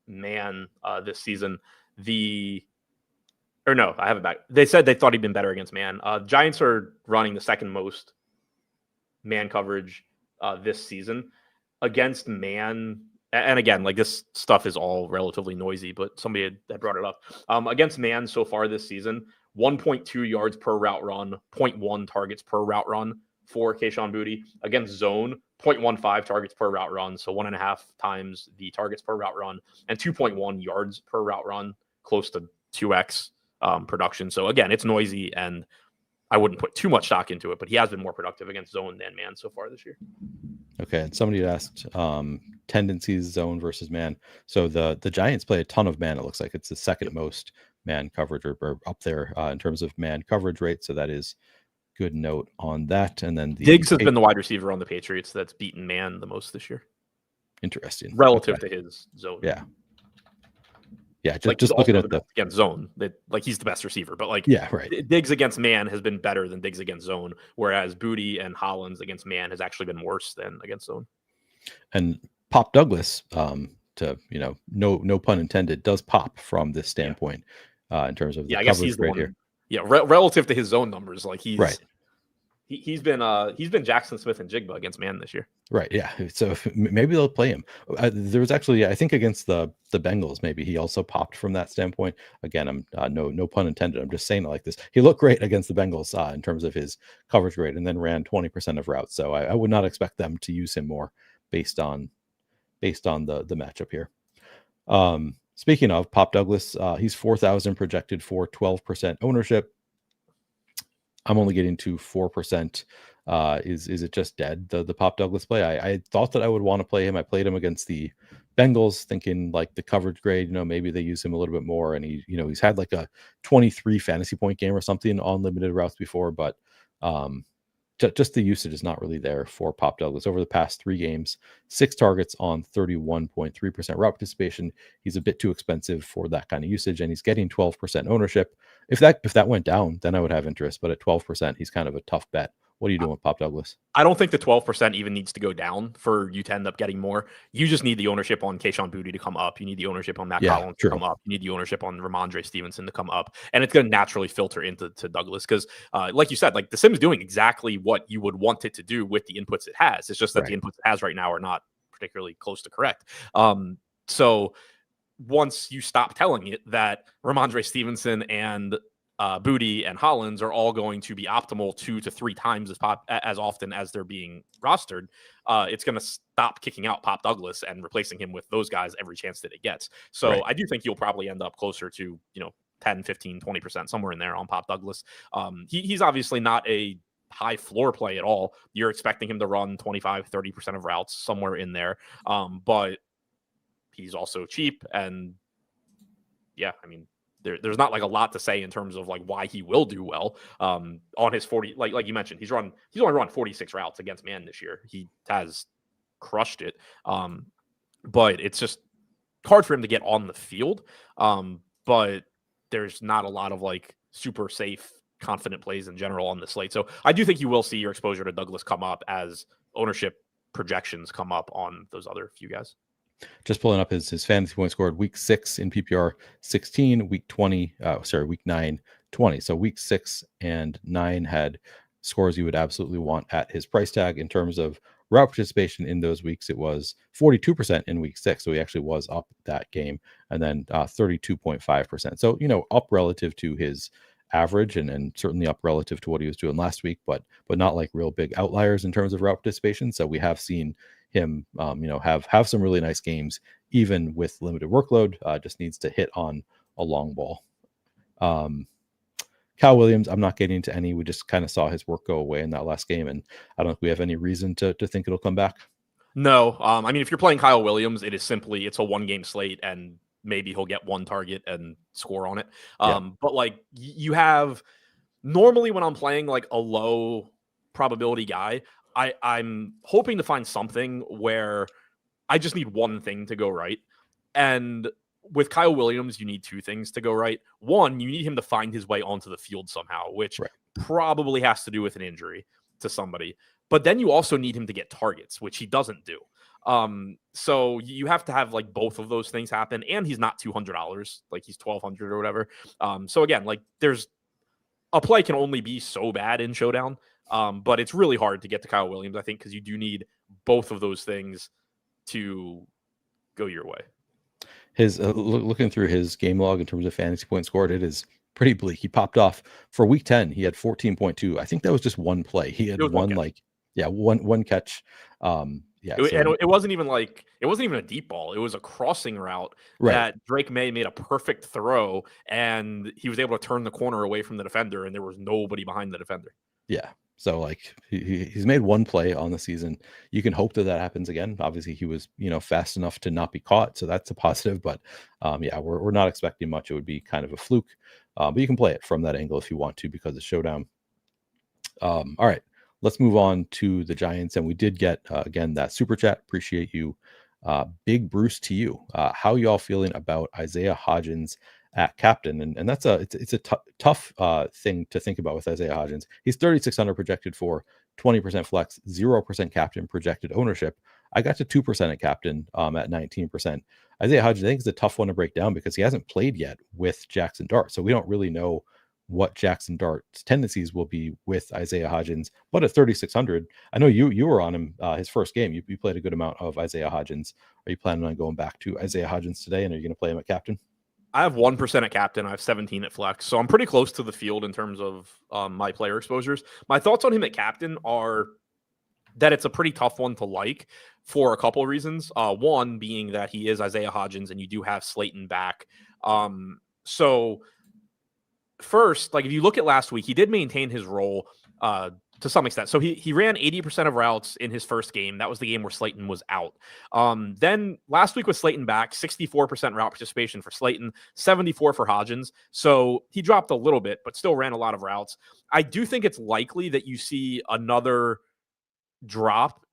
man this season. I have it back. They said they thought he'd been better against man. Giants are running the second most man coverage this season against man. And again, like this stuff is all relatively noisy, but somebody had brought it up. Against man so far this season, 1.2 yards per route run, 0.1 targets per route run for Kayshon Boutte. Against zone, 0.15 targets per route run, so 1.5 times the targets per route run, and 2.1 yards per route run, close to 2x production. So again, it's noisy, and I wouldn't put too much stock into it, but he has been more productive against zone than man so far this year. Okay, and somebody asked tendencies zone versus man. So the Giants play a ton of man. It looks like it's the second most man coverage or up there in terms of man coverage rate. So that is good note on that. And then Diggs has been the wide receiver on the Patriots that's beaten man the most this year. Interesting. Relative to his zone. Yeah. Yeah, like just looking at against zone, like he's the best receiver, but like right. Diggs against man has been better than Diggs against zone, whereas Boutte and Hollins against man has actually been worse than against zone. And Pop Douglas, no pun intended, does pop from this standpoint in terms of the coverage grade here. Yeah, relative to his zone numbers, like he's right. He's been Jackson Smith and Jigba against man this year. Right. Yeah. So maybe they'll play him. There was actually, I think against the Bengals, maybe he also popped from that standpoint. Again, I'm no pun intended. I'm just saying it like this. He looked great against the Bengals in terms of his coverage grade, and then ran 20% of routes. So I would not expect them to use him more based on the matchup here. Speaking of Pop Douglas, he's 4,000 projected for 12% ownership. I'm only getting to 4%. Is it just dead, the Pop Douglas play? I thought that I would want to play him. I played him against the Bengals, thinking like the coverage grade, maybe they use him a little bit more. And he's had like a 23 fantasy point game or something on limited routes before, but just the usage is not really there for Pop Douglas. Over the past 3 games, 6 targets on 31.3% route participation. He's a bit too expensive for that kind of usage, and he's getting 12% ownership. If that went down, then I would have interest. But at 12%, he's kind of a tough bet. What are you doing with Pop Douglas? I don't think the 12% even needs to go down for you to end up getting more. You just need the ownership on Kayshon Boutte to come up. You need the ownership on Matt Collins to come up. You need the ownership on Ramondre Stevenson to come up. And it's going to naturally filter into Douglas because, like you said, like the Sim's doing exactly what you would want it to do with the inputs it has. It's just that the inputs it has right now are not particularly close to correct. So once you stop telling it that Ramondre Stevenson and Boutte and Hollins are all going to be optimal 2 to 3 times as often as they're being rostered, it's going to stop kicking out Pop Douglas and replacing him with those guys every chance that it gets. So I do think you'll probably end up closer to 10, 15, 20%, somewhere in there on Pop Douglas. He's obviously not a high floor play at all. You're expecting him to run 25, 30% of routes, somewhere in there. But he's also cheap, and there's not like a lot to say in terms of like why he will do well on his 40. Like you mentioned, he's only run 46 routes against man this year. He has crushed it, but it's just hard for him to get on the field. But there's not a lot of like super safe, confident plays in general on the slate. So I do think you will see your exposure to Douglas come up as ownership projections come up on those other few guys. Just pulling up his fantasy points scored week 6 in PPR 16, week 9 20. So week 6 and 9 had scores you would absolutely want at his price tag. In terms of route participation in those weeks, it was 42% in week 6. So he actually was up that game, and then 32.5%. So, up relative to his average and certainly up relative to what he was doing last week, but not like real big outliers in terms of route participation. So we have seen him have some really nice games even with limited workload. Just needs to hit on a long ball. Cal Williams, I'm not getting into any. We just kind of saw his work go away in that last game, and I don't think we have any reason to think it'll come back. No, if you're playing Kyle Williams, it's a 1-game slate, and maybe he'll get 1 target and score on it. But like you have normally when I'm playing like a low probability guy, I'm hoping to find something where I just need one thing to go right. And with Kyle Williams, you need two things to go right. One, you need him to find his way onto the field somehow, which Right. probably has to do with an injury to somebody. But then you also need him to get targets, which he doesn't do. So you have to have like both of those things happen, and he's not $200, like he's $1,200 or whatever. So again, like there's a play can only be so bad in Showdown, but it's really hard to get to Kyle Williams, I think, because you do need both of those things to go your way. His looking through his game log in terms of fantasy points scored, it is pretty bleak. He popped off for week 10. He had 14.2. I think that was just one play. He had one catch. And it wasn't even a deep ball. It was a crossing route that Drake May made a perfect throw, and he was able to turn the corner away from the defender, and there was nobody behind the defender. Yeah. So like he's made one play on the season. You can hope that happens again. Obviously, he was fast enough to not be caught, so that's a positive. But we're not expecting much. It would be kind of a fluke, but you can play it from that angle if you want to because it's Showdown. All right, let's move on to the Giants, and we did get again that super chat. Appreciate you, Big Bruce to you. How y'all feeling about Isaiah Hodgins at captain? And that's it's a tough thing to think about with Isaiah Hodgins. He's 3,600 projected for 20% flex, 0% captain projected ownership. I got to 2% at captain at 19%. Isaiah Hodgins, I think, is a tough one to break down because he hasn't played yet with Jackson Dart, so we don't really know what Jackson Dart's tendencies will be with Isaiah Hodgins. But at 3,600, I know you were on him his first game. You played a good amount of Isaiah Hodgins. Are you planning on going back to Isaiah Hodgins today, and are you going to play him at captain? I have 1% at captain. I have 17 at flex. So I'm pretty close to the field in terms of my player exposures. My thoughts on him at captain are that it's a pretty tough one to like for a couple of reasons. One being that he is Isaiah Hodgins and you do have Slayton back. So first, like if you look at last week, he did maintain his role to some extent. So he ran 80% of routes in his first game. That was the game where Slayton was out. Then last week with Slayton back, 64% route participation for Slayton, 74 for Hodgins. So he dropped a little bit, but still ran a lot of routes. I do think it's likely that you see another drop,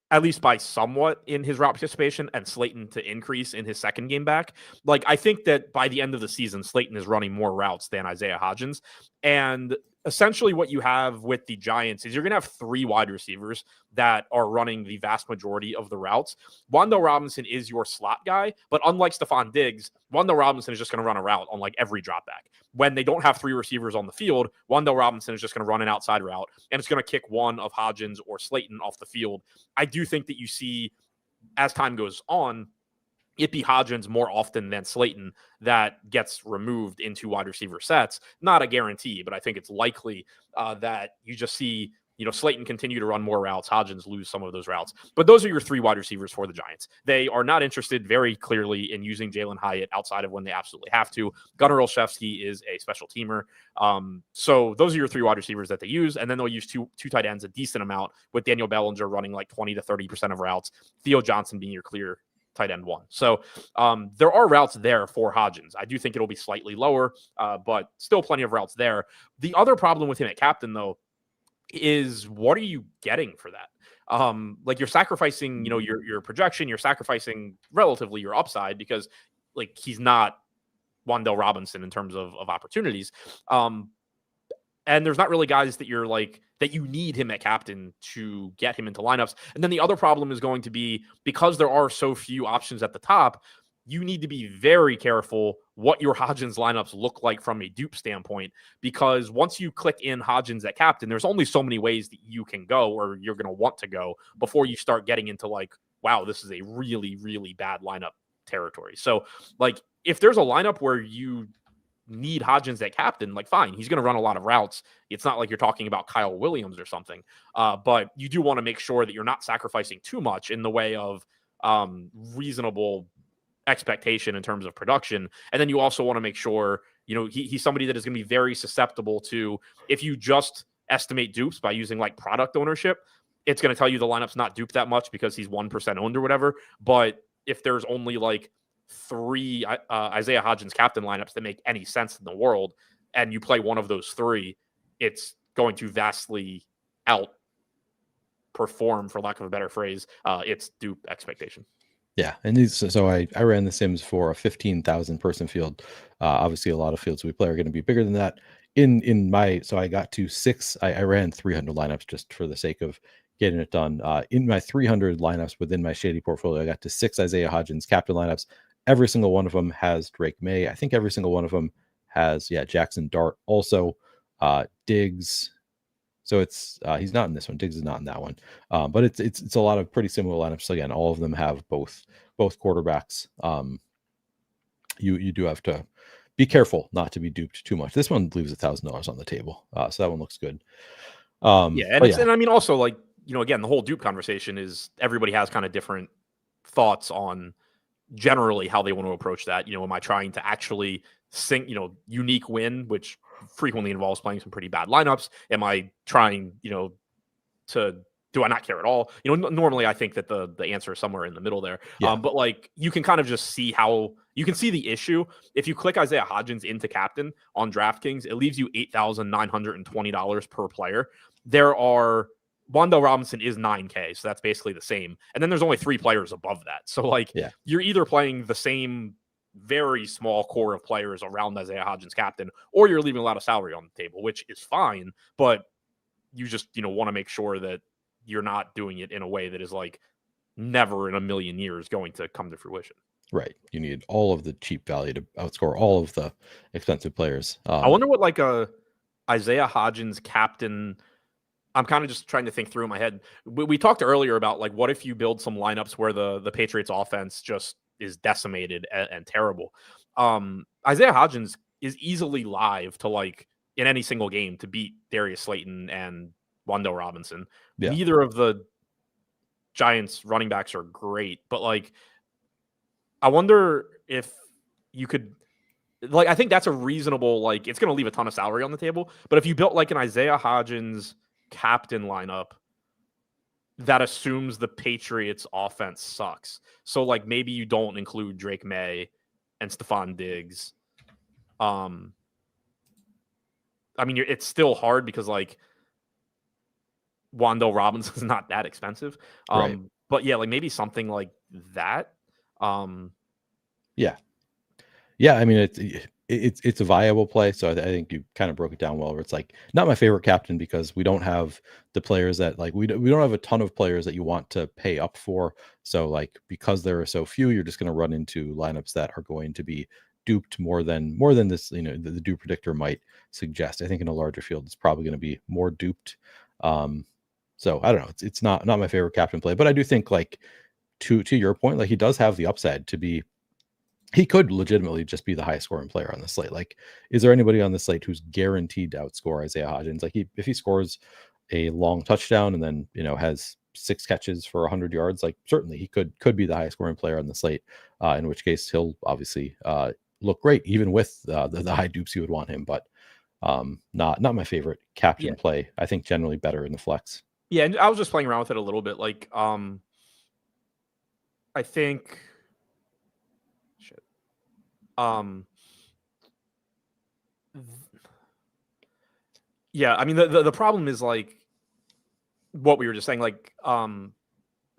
at least by somewhat, in his route participation, and Slayton to increase in his second game back. Like, I think that by the end of the season, Slayton is running more routes than Isaiah Hodgins. And essentially what you have with the Giants is you're going to have three wide receivers that are running the vast majority of the routes. Wan'Dale Robinson is your slot guy, but unlike Stephon Diggs, Wan'Dale Robinson is just going to run a route on like every drop back. When they don't have three receivers on the field, Wan'Dale Robinson is just going to run an outside route, and it's going to kick one of Hodgins or Slayton off the field. I do think that you see, as time goes on, it be Hodgins more often than Slayton that gets removed into wide receiver sets. Not a guarantee, but I think it's likely that you just see, Slayton continue to run more routes, Hodgins lose some of those routes. But those are your three wide receivers for the Giants. They are not interested very clearly in using Jalen Hyatt outside of when they absolutely have to. Gunnar Olszewski is a special teamer. So those are your three wide receivers that they use. And then they'll use two tight ends a decent amount, with Daniel Bellinger running like 20 to 30% of routes, Theo Johnson being your clear tight end one. So there are routes there for Hodgins. I do think it'll be slightly lower, but still plenty of routes there. The other problem with him at captain, though, is what are you getting for that? Like you're sacrificing, your projection, you're sacrificing relatively your upside because like he's not Wan'Dale Robinson in terms of opportunities. And there's not really guys that you're like, that you need him at captain to get him into lineups. And then the other problem is going to be, because there are so few options at the top, you need to be very careful what your Hodgins lineups look like from a dupe standpoint, because once you click in Hodgins at captain, there's only so many ways that you can go or you're going to want to go before you start getting into like, wow, this is a really, really bad lineup territory. So like if there's a lineup where you need Hodgins at captain, like fine, he's going to run a lot of routes. It's not like you're talking about Kyle Williams or something, but you do want to make sure that you're not sacrificing too much in the way of reasonable expectation in terms of production. And then you also want to make sure, he's somebody that is going to be very susceptible to, if you just estimate dupes by using like product ownership, it's going to tell you the lineup's not duped that much because he's 1% owned or whatever. But if there's only like three Isaiah Hodgins captain lineups that make any sense in the world, and you play one of those three, it's going to vastly outperform, for lack of a better phrase, its dupe expectation. Yeah, and so I ran the Sims for a 15,000 person field. Obviously, a lot of fields we play are going to be bigger than that. So I got to 6. I ran 300 lineups just for the sake of getting it done. In my 300 lineups within my shady portfolio, I got to 6 Isaiah Hodgins captain lineups. Every single one of them has Drake May. I think every single one of them has Jackson Dart. Also, Diggs. So it's he's not in this one. Diggs is not in that one. But it's a lot of pretty similar lineups. Again, all of them have both quarterbacks. You do have to be careful not to be duped too much. This one leaves $1,000 on the table, so that one looks good. And I mean, also, like, again, the whole dupe conversation is everybody has kind of different thoughts on generally how they want to approach that. Am I trying to actually sink, unique win, which frequently involves playing some pretty bad lineups? Am I trying, do I not care at all? Normally I think that the answer is somewhere in the middle there. Yeah. But like, you can kind of just see how you can see the issue. If you click Isaiah Hodgins into captain on DraftKings, it leaves you $8,920 per player. Wando Robinson is 9K, so that's basically the same. And then there's only 3 players above that. So like, you're either playing the same very small core of players around Isaiah Hodgins captain, or you're leaving a lot of salary on the table, which is fine, but you just, want to make sure that you're not doing it in a way that is like never in a million years going to come to fruition. Right. You need all of the cheap value to outscore all of the expensive players. I wonder what like a Isaiah Hodgins captain. I'm kind of just trying to think through in my head. We talked earlier about like, what if you build some lineups where the Patriots offense just is decimated and terrible. Isaiah Hodgins is easily live to like in any single game to beat Darius Slayton and Wando Robinson. Yeah. Neither of the Giants running backs are great, but like, I wonder if you could, like, I think that's a reasonable, like, it's going to leave a ton of salary on the table, but if you built like an Isaiah Hodgins captain lineup that assumes the Patriots offense sucks. So like maybe you don't include Drake May and Stephon Diggs. I mean, it's still hard because like Wando Robinson's not that expensive. Right. But yeah, like maybe something like that. Yeah. I mean, it's a viable play. So I think you kind of broke it down well, where it's like not my favorite captain because we don't have the players that like, we don't have a ton of players that you want to pay up for. So like, because there are so few, you're just going to run into lineups that are going to be duped more than this, the dupe predictor might suggest. I think in a larger field, it's probably going to be more duped. So I don't know. It's not my favorite captain play, but I do think like to your point, like he does have the upside to be, he could legitimately just be the highest scoring player on the slate. Like, is there anybody on the slate who's guaranteed to outscore Isaiah Hodgins? Like if he scores a long touchdown and then, has 6 catches for 100 yards, like certainly he could be the highest scoring player on the slate, in which case he'll obviously look great, even with the high dupes you would want him, but not my favorite captain play. I think generally better in the flex. Yeah, and I was just playing around with it a little bit. Like, I think, yeah, I mean, the problem is like what we were just saying. Like,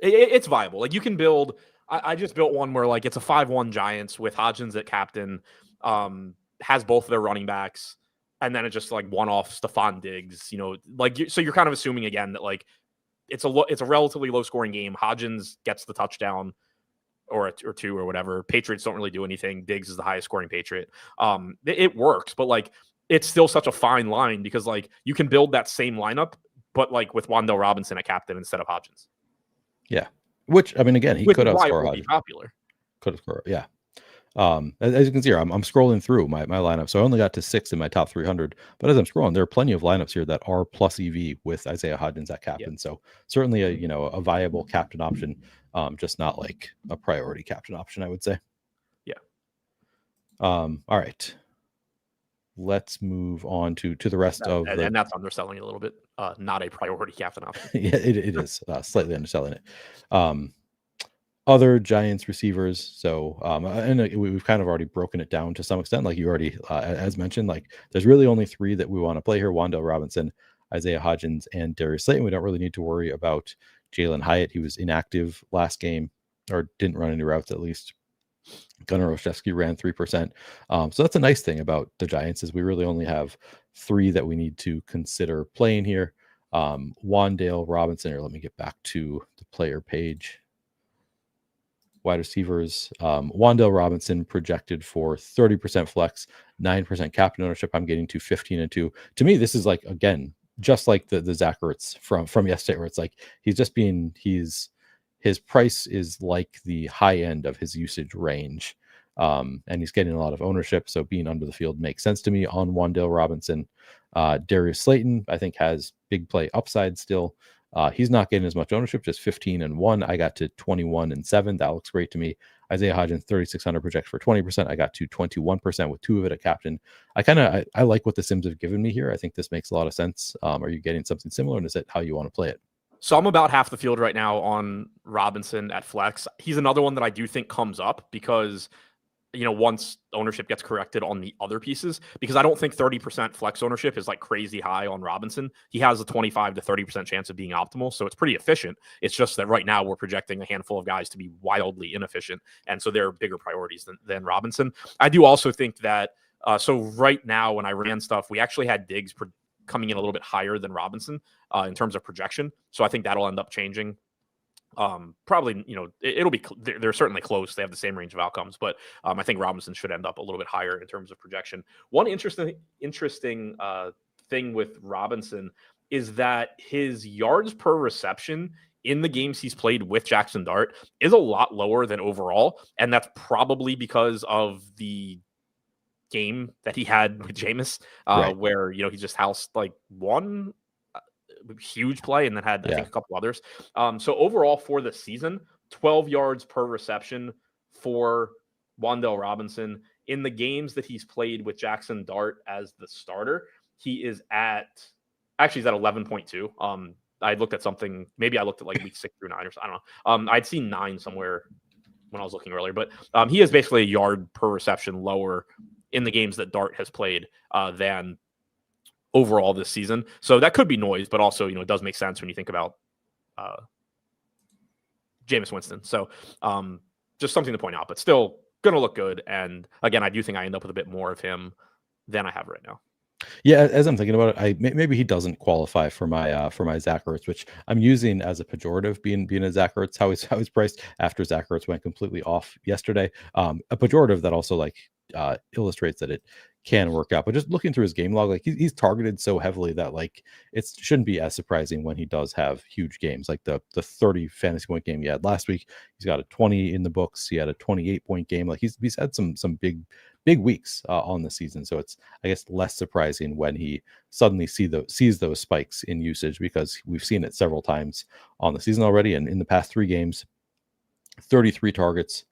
it's viable. Like you can build. I just built one where like it's a 5-1 Giants with Hodgins at captain, has both of their running backs. And then it's just like one-off Stephon Diggs, like so you're kind of assuming again that like it's a relatively low-scoring game. Hodgins gets the touchdown or 2 or whatever. Patriots don't really do anything. Diggs is the highest-scoring Patriot. It works, but like it's still such a fine line because like you can build that same lineup, but like with Wando Robinson at captain instead of Hodgins. Yeah, which I mean, again, he could have scored. Be popular. Could have scored, yeah. As you can see here, I'm scrolling through my lineup. So I only got to 6 in my top 300, but as I'm scrolling, there are plenty of lineups here that are plus EV with Isaiah Hodgins at captain. Yeah. So certainly a viable captain option, just not like a priority captain option, I would say. Yeah. All right. Let's move on to the rest and that's underselling it a little bit. Not a priority captain option. Yeah, it is slightly underselling it. other Giants receivers. So, and we've kind of already broken it down to some extent, like you already, as mentioned, like there's really only three that we want to play here: Wan'Dale Robinson, Isaiah Hodgins, and Darius Slayton. We don't really need to worry about Jalen Hyatt. He was inactive last game, or didn't run any routes at least. Gunnar Olszewski ran 3%. So that's a nice thing about the Giants, is we really only have three that we need to consider playing here. Wan'Dale Robinson, or let me get back to the player page. Wide receivers, Wan'Dale Robinson projected for 30% flex, 9% captain ownership. I'm getting to 15-2. To me, this is like, again, just like the Zach Ertz from yesterday, where it's like his price is like the high end of his usage range. And he's getting a lot of ownership, so being under the field makes sense to me on Wan'Dale Robinson. Darius Slayton, I think, has big play upside still. He's not getting as much ownership, just 15-1. I got to 21-7. That looks great to me. Isaiah Hodgins, 3,600 project for 20%. I got to 21% with two of it at captain. I like what the Sims have given me here. I think this makes a lot of sense. Are you getting something similar, and is it how you want to play it? So I'm about half the field right now on Robinson at flex. He's another one that I do think comes up because, once ownership gets corrected on the other pieces, because I don't think 30% flex ownership is like crazy high on Robinson. He has a 25 to 30% chance of being optimal. So it's pretty efficient. It's just that right now we're projecting a handful of guys to be wildly inefficient. And so there are bigger priorities than Robinson. I do also think that, so right now when I ran stuff, we actually had Diggs coming in a little bit higher than Robinson in terms of projection. So I think that'll end up changing. Probably, it'll be, they're certainly close. They have the same range of outcomes, but I think Robinson should end up a little bit higher in terms of projection. One interesting thing with Robinson is that his yards per reception in the games he's played with Jackson Dart is a lot lower than overall. And that's probably because of the game that he had with Jameis, Right. where, he just housed like one huge play and then had, I think, a couple others. So overall for the season, 12 yards per reception for Wan'Dale Robinson. In the games that he's played with Jackson Dart as the starter, he's at 11.2. I looked at something, maybe I looked at like week 6 through 9 or something. I don't know. I'd seen 9 somewhere when I was looking earlier, but he is basically a yard per reception lower in the games that Dart has played than overall this season. So that could be noise, but also, it does make sense when you think about Jameis Winston. So just something to point out, but still going to look good. And again, I do think I end up with a bit more of him than I have right now. Yeah, as I'm thinking about it, maybe he doesn't qualify for my Zach Ertz, which I'm using as a pejorative, being a Zach Ertz, how he's priced after Zach Ertz went completely off yesterday. A pejorative that also illustrates that it can work out. But just looking through his game log, like he's targeted so heavily that like it shouldn't be as surprising when he does have huge games, like the 30 fantasy point game he had last week. He's got a 20 in the books. He had a 28-point game. Like he's had some big weeks on the season. So it's, I guess, less surprising when he suddenly sees those spikes in usage, because we've seen it several times on the season already. And in the past 3 games, 33 targets,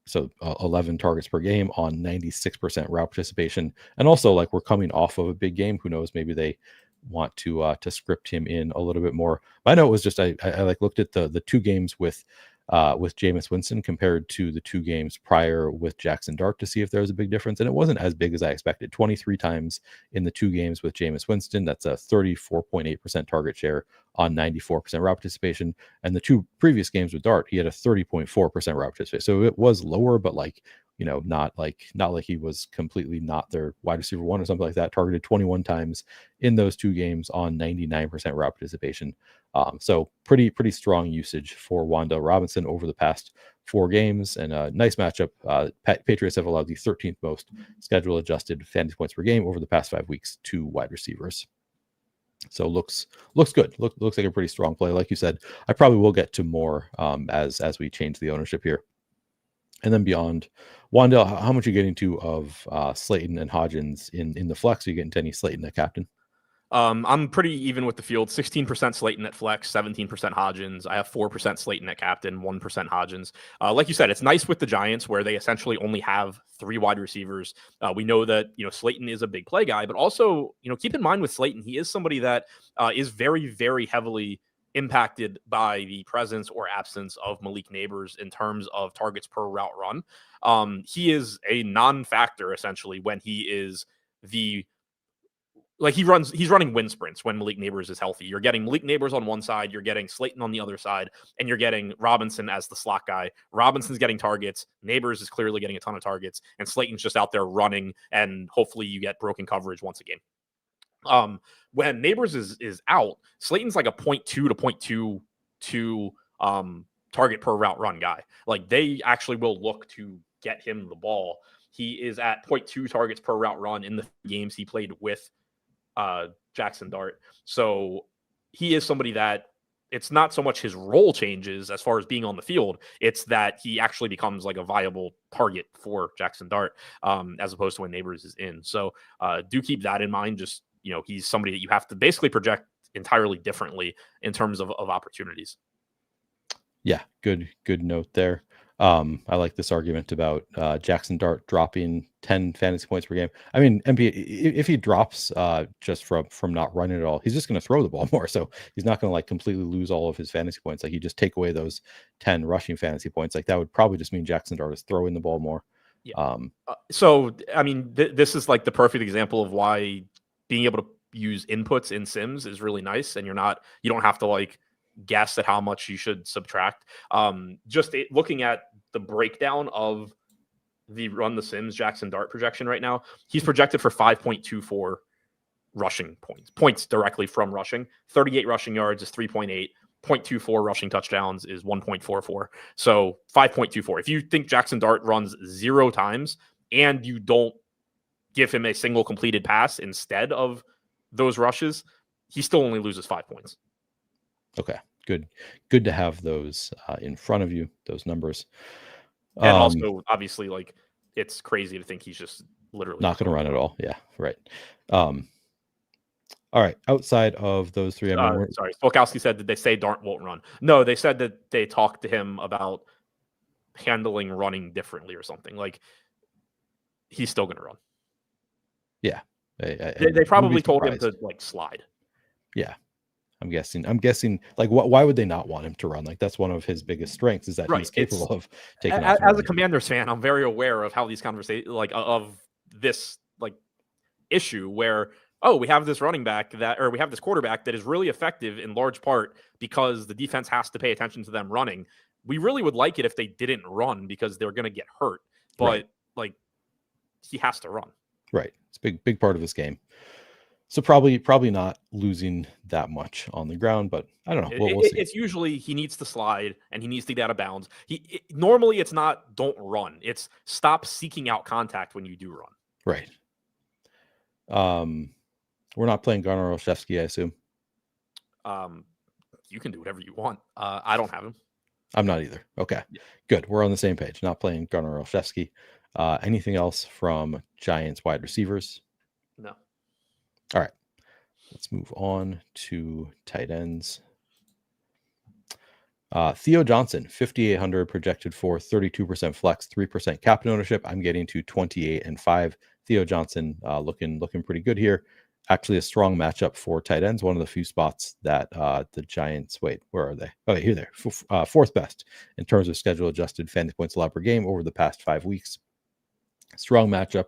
so 11 targets per game on 96% route participation. And also, like, we're coming off of a big game. Who knows? Maybe they want to script him in a little bit more. My note was just I looked at the 2 games with Jameis Winston compared to the 2 games prior with Jackson Dart to see if there was a big difference. And it wasn't as big as I expected. 23 times in the 2 games with Jameis Winston. That's a 34.8% target share on 94% route participation. And the 2 previous games with Dart, he had a 30.4% route participation. So it was lower, but not like he was completely not their wide receiver 1 or something like that. Targeted 21 times in those 2 games on 99% route participation. So pretty strong usage for Wan'Dale Robinson over the past 4 games, and a nice matchup. Patriots have allowed the 13th most schedule adjusted fantasy points per game over the past 5 weeks to wide receivers. So looks good. Looks like a pretty strong play. Like you said, I probably will get to more as we change the ownership here. And then beyond Wan'Dale, how much are you getting to of Slayton and Hodgins in the flex? Are you getting to any Slayton at captain? I'm pretty even with the field. 16% Slayton at flex, 17% Hodgins. I have 4% Slayton at captain, 1% Hodgins. Like you said, it's nice with the Giants where they essentially only have 3 wide receivers. We know that Slayton is a big play guy, but also keep in mind with Slayton, he is somebody that is very, very heavily impacted by the presence or absence of Malik Neighbors in terms of targets per route run. He is a non-factor essentially when he is he's running wind sprints when Malik Neighbors is healthy. You're getting Malik Neighbors on one side, you're getting Slayton on the other side, and you're getting Robinson as the slot guy. Robinson's getting targets, Neighbors is clearly getting a ton of targets, and Slayton's just out there running, and hopefully you get broken coverage once a game. When Neighbors is out, Slayton's like a 0.2 to 0.22 target per route run guy. Like, they actually will look to get him the ball. He is at 0.2 targets per route run in the games he played with Jackson Dart. So he is somebody that it's not so much his role changes as far as being on the field, it's that he actually becomes like a viable target for Jackson Dart, as opposed to when Neighbors is in. So do keep that in mind. Just, he's somebody that you have to basically project entirely differently in terms of opportunities. Yeah, good note there. I like this argument about Jackson Dart dropping 10 fantasy points per game. I mean, if he drops just from not running at all, he's just going to throw the ball more. So he's not going to like completely lose all of his fantasy points. Like, you just take away those 10 rushing fantasy points. Like, that would probably just mean Jackson Dart is throwing the ball more. Yeah. So, I mean, this is like the perfect example of why being able to use inputs in Sims is really nice. And you don't have to like guess at how much you should subtract. Looking at the breakdown of the Run the Sims Jackson Dart projection right now, he's projected for 5.24 rushing points directly from rushing. 38 rushing yards is 3.8. 0.24 rushing touchdowns is 1.44. So 5.24. If you think Jackson Dart runs 0 times and you don't give him a single completed pass instead of those rushes, he still only loses 5 points. Okay, good to have those in front of you, those numbers. And also, obviously, like, it's crazy to think he's just literally not going to run at all. Yeah, right. All right, outside of those three, sorry, Spolkowski said that they say Dart won't run. No, they said that they talked to him about handling running differently or something. Like, he's still going to run. Yeah, they probably told him to like slide. Yeah. I'm guessing like why would they not want him to run? Like, that's one of his biggest strengths, is that he's capable of taking off. As a Commanders fan, I'm very aware of how these conversations, like, of this like issue where, we have this running back we have this quarterback that is really effective in large part because the defense has to pay attention to them running. We really would like it if they didn't run because they're going to get hurt, but like, he has to run. Right. It's a big part of this game. So probably not losing that much on the ground, but I don't know. We'll see. It's usually he needs to slide and he needs to get out of bounds. Normally it's not don't run. It's stop seeking out contact when you do run. Right. We're not playing Garner Olszewski, I assume. You can do whatever you want. I don't have him. I'm not either. Okay, good. We're on the same page. Not playing Garner Olszewski. Anything else from Giants wide receivers? No. All right, let's move on to tight ends. Theo Johnson, 5,800 projected for 32% flex, 3% captain ownership. I'm getting to 28-5. Theo Johnson looking pretty good here. Actually, a strong matchup for tight ends. One of the few spots that the Giants. Wait, where are they? Oh, here they're fourth best in terms of schedule adjusted fantasy points allowed per game over the past 5 weeks. Strong matchup.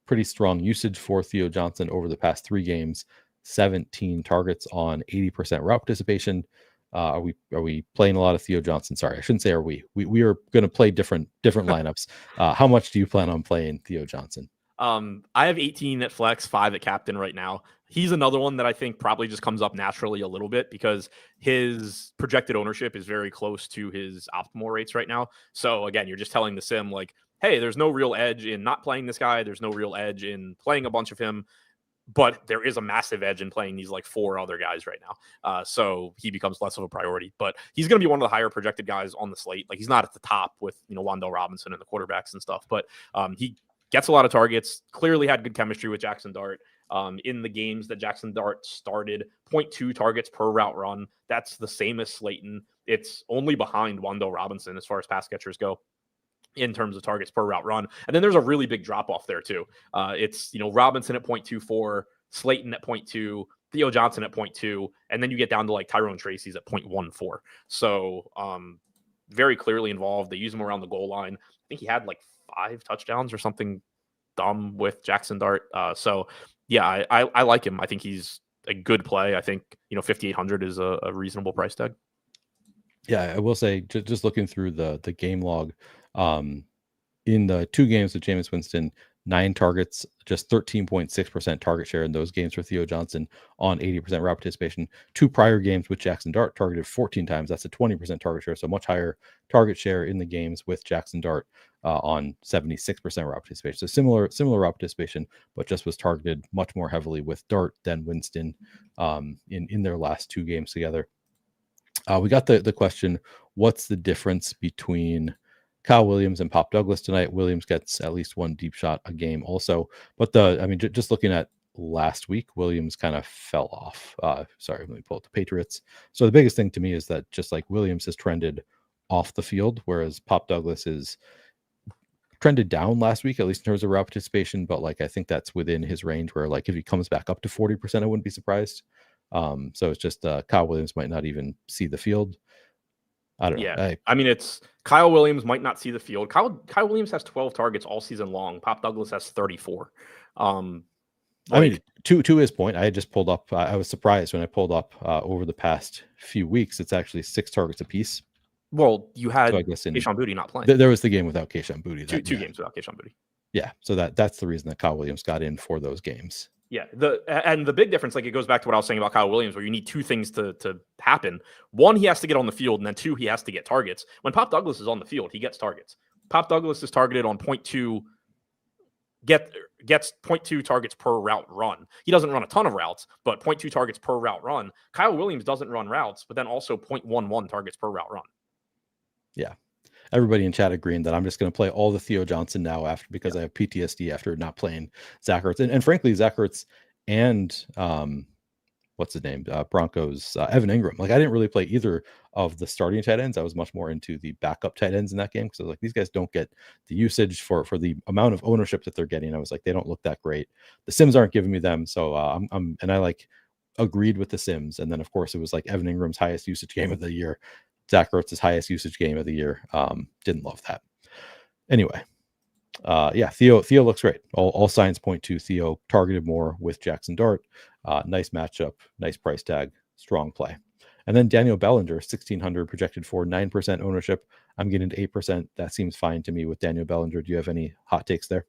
Pretty strong usage for Theo Johnson over the past 3 games. 17 targets on 80% route participation. Are we playing a lot of Theo Johnson? Sorry, I shouldn't say are we. We are going to play different lineups. How much do you plan on playing Theo Johnson? I have 18 at flex, 5 at captain right now. He's another one that I think probably just comes up naturally a little bit because his projected ownership is very close to his optimal rates right now. So again, you're just telling the sim like, hey, there's no real edge in not playing this guy. There's no real edge in playing a bunch of him, but there is a massive edge in playing these like 4 other guys right now. So he becomes less of a priority, but he's going to be one of the higher projected guys on the slate. Like, he's not at the top with, Wan'Dale Robinson and the quarterbacks and stuff, but he gets a lot of targets, clearly had good chemistry with Jackson Dart. In the games that Jackson Dart started, 0.2 targets per route run. That's the same as Slayton. It's only behind Wan'Dale Robinson as far as pass catchers go in terms of targets per route run. And then there's a really big drop off there too. It's, Robinson at 0.24, Slayton at 0.2. Theo Johnson at 0.2, and then you get down to like Tyrone Tracy's at 0.14. So very clearly involved. They use him around the goal line. I think he had like 5 touchdowns or something dumb with Jackson Dart. So yeah, I like him. I think he's a good play. I think 5,800 is a reasonable price tag. Yeah, I will say, just looking through the game log, in the 2 games with Jameis Winston, 9 targets, just 13.6% target share in those games for Theo Johnson on 80% route participation. 2 prior games with Jackson Dart targeted 14 times. That's a 20% target share, so much higher target share in the games with Jackson Dart on 76% route participation. So similar route participation, but just was targeted much more heavily with Dart than Winston in their last 2 games together. We got the question, what's the difference between Kyle Williams and Pop Douglas tonight? Williams gets at least 1 deep shot a game also. But just looking at last week, Williams kind of fell off. Sorry, let me pull up the Patriots. So the biggest thing to me is that just like Williams has trended off the field, whereas Pop Douglas is trended down last week, at least in terms of route participation. But like, I think that's within his range where like if he comes back up to 40%, I wouldn't be surprised. So it's just Kyle Williams might not even see the field. I don't know. Yeah, I mean, it's Kyle Williams might not see the field. Kyle Williams has 12 targets all season long. Pop Douglas has 34. I mean, to his point, I had just pulled up. I was surprised when I pulled up over the past few weeks. It's actually 6 targets apiece. Well, you had Kayshon Boutte not playing. There was the game without Kayshon Boutte. Two games without Kayshon Boutte. Yeah, so that's the reason that Kyle Williams got in for those games. Yeah, the big difference, like it goes back to what I was saying about Kyle Williams, where you need 2 things to happen. 1, he has to get on the field, and then 2, he has to get targets. When Pop Douglas is on the field, he gets targets. Pop Douglas is targeted on 0.2, gets 0.2 targets per route run. He doesn't run a ton of routes, but 0.2 targets per route run. Kyle Williams doesn't run routes, but then also 0.11 targets per route run. Yeah. Everybody in chat agreeing that I'm just going to play all the Theo Johnson now because I have PTSD after not playing Zach Ertz. And frankly, Zach Ertz and what's his name? Broncos, Evan Ingram. Like, I didn't really play either of the starting tight ends. I was much more into the backup tight ends in that game because I was like, these guys don't get the usage for the amount of ownership that they're getting. I was like, they don't look that great. The Sims aren't giving me them. So and I like agreed with the Sims. And then of course it was like Evan Ingram's highest usage game of the year. Zach Ertz's highest usage game of the year. Didn't love that. Anyway, Theo looks great. All signs point to Theo targeted more with Jackson Dart. Nice matchup, nice price tag, strong play. And then Daniel Bellinger, 1,600 projected for 9% ownership. I'm getting to 8%. That seems fine to me with Daniel Bellinger. Do you have any hot takes there?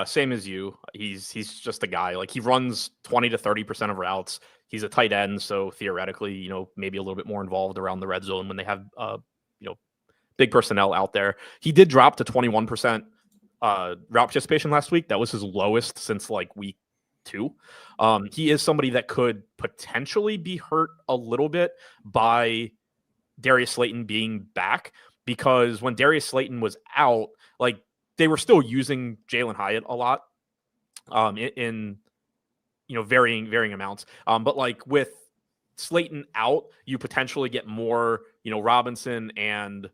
Same as you. He's just a guy. Like, he runs 20 to 30% of routes. He's a tight end, so theoretically, maybe a little bit more involved around the red zone when they have, big personnel out there. He did drop to 21% route participation last week. That was his lowest since like week 2. He is somebody that could potentially be hurt a little bit by Darius Slayton being back, because when Darius Slayton was out, like, they were still using Jalen Hyatt a lot in varying amounts. But like with Slayton out, you potentially get more, Robinson and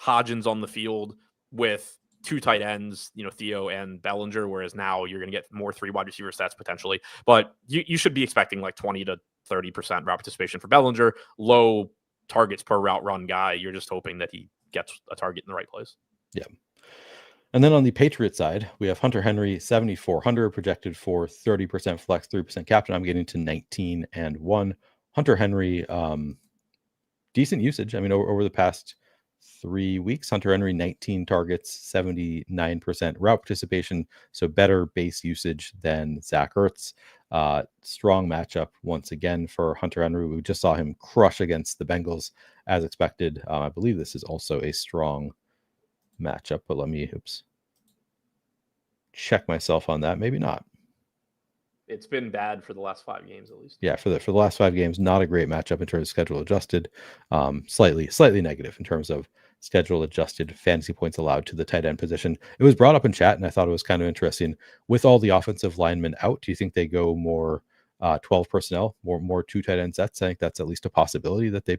Hodgins on the field with 2 tight ends, Theo and Bellinger, whereas now you're going to get more 3 wide receiver stats potentially. But you should be expecting like 20 to 30% route participation for Bellinger, low targets per route run guy. You're just hoping that he gets a target in the right place. Yeah. And then on the Patriot side, we have Hunter Henry, 7,400 projected for 30% flex, 3% captain. I'm getting to 19 and 1. Hunter Henry, decent usage. I mean, over the past 3 weeks, Hunter Henry, 19 targets, 79% route participation. So better base usage than Zach Ertz. Strong matchup once again for Hunter Henry. We just saw him crush against the Bengals as expected. I believe this is also a strong matchup, but let me check myself on that. Maybe not. It's been bad for the last 5 games at least. Yeah, for the last 5 games, not a great matchup in terms of schedule adjusted. Slightly negative in terms of schedule adjusted fantasy points allowed to the tight end position. It was brought up in chat, and I thought it was kind of interesting. With all the offensive linemen out, do you think they go more 12 personnel, more 2 tight end sets? I think that's at least a possibility that they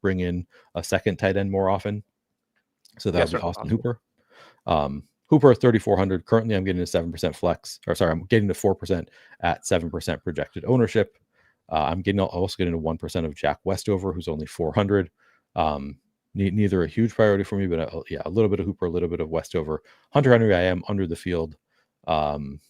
bring in a second tight end more often. So that would be Austin Hooper. Hooper 3,400. Currently, I'm getting a 7% flex. Or sorry, I'm getting to 4% at 7% projected ownership. I'm also getting a 1% of Jack Westover, who's only 400. Neither a huge priority for me, but a little bit of Hooper, a little bit of Westover. Hunter Henry, I am under the field,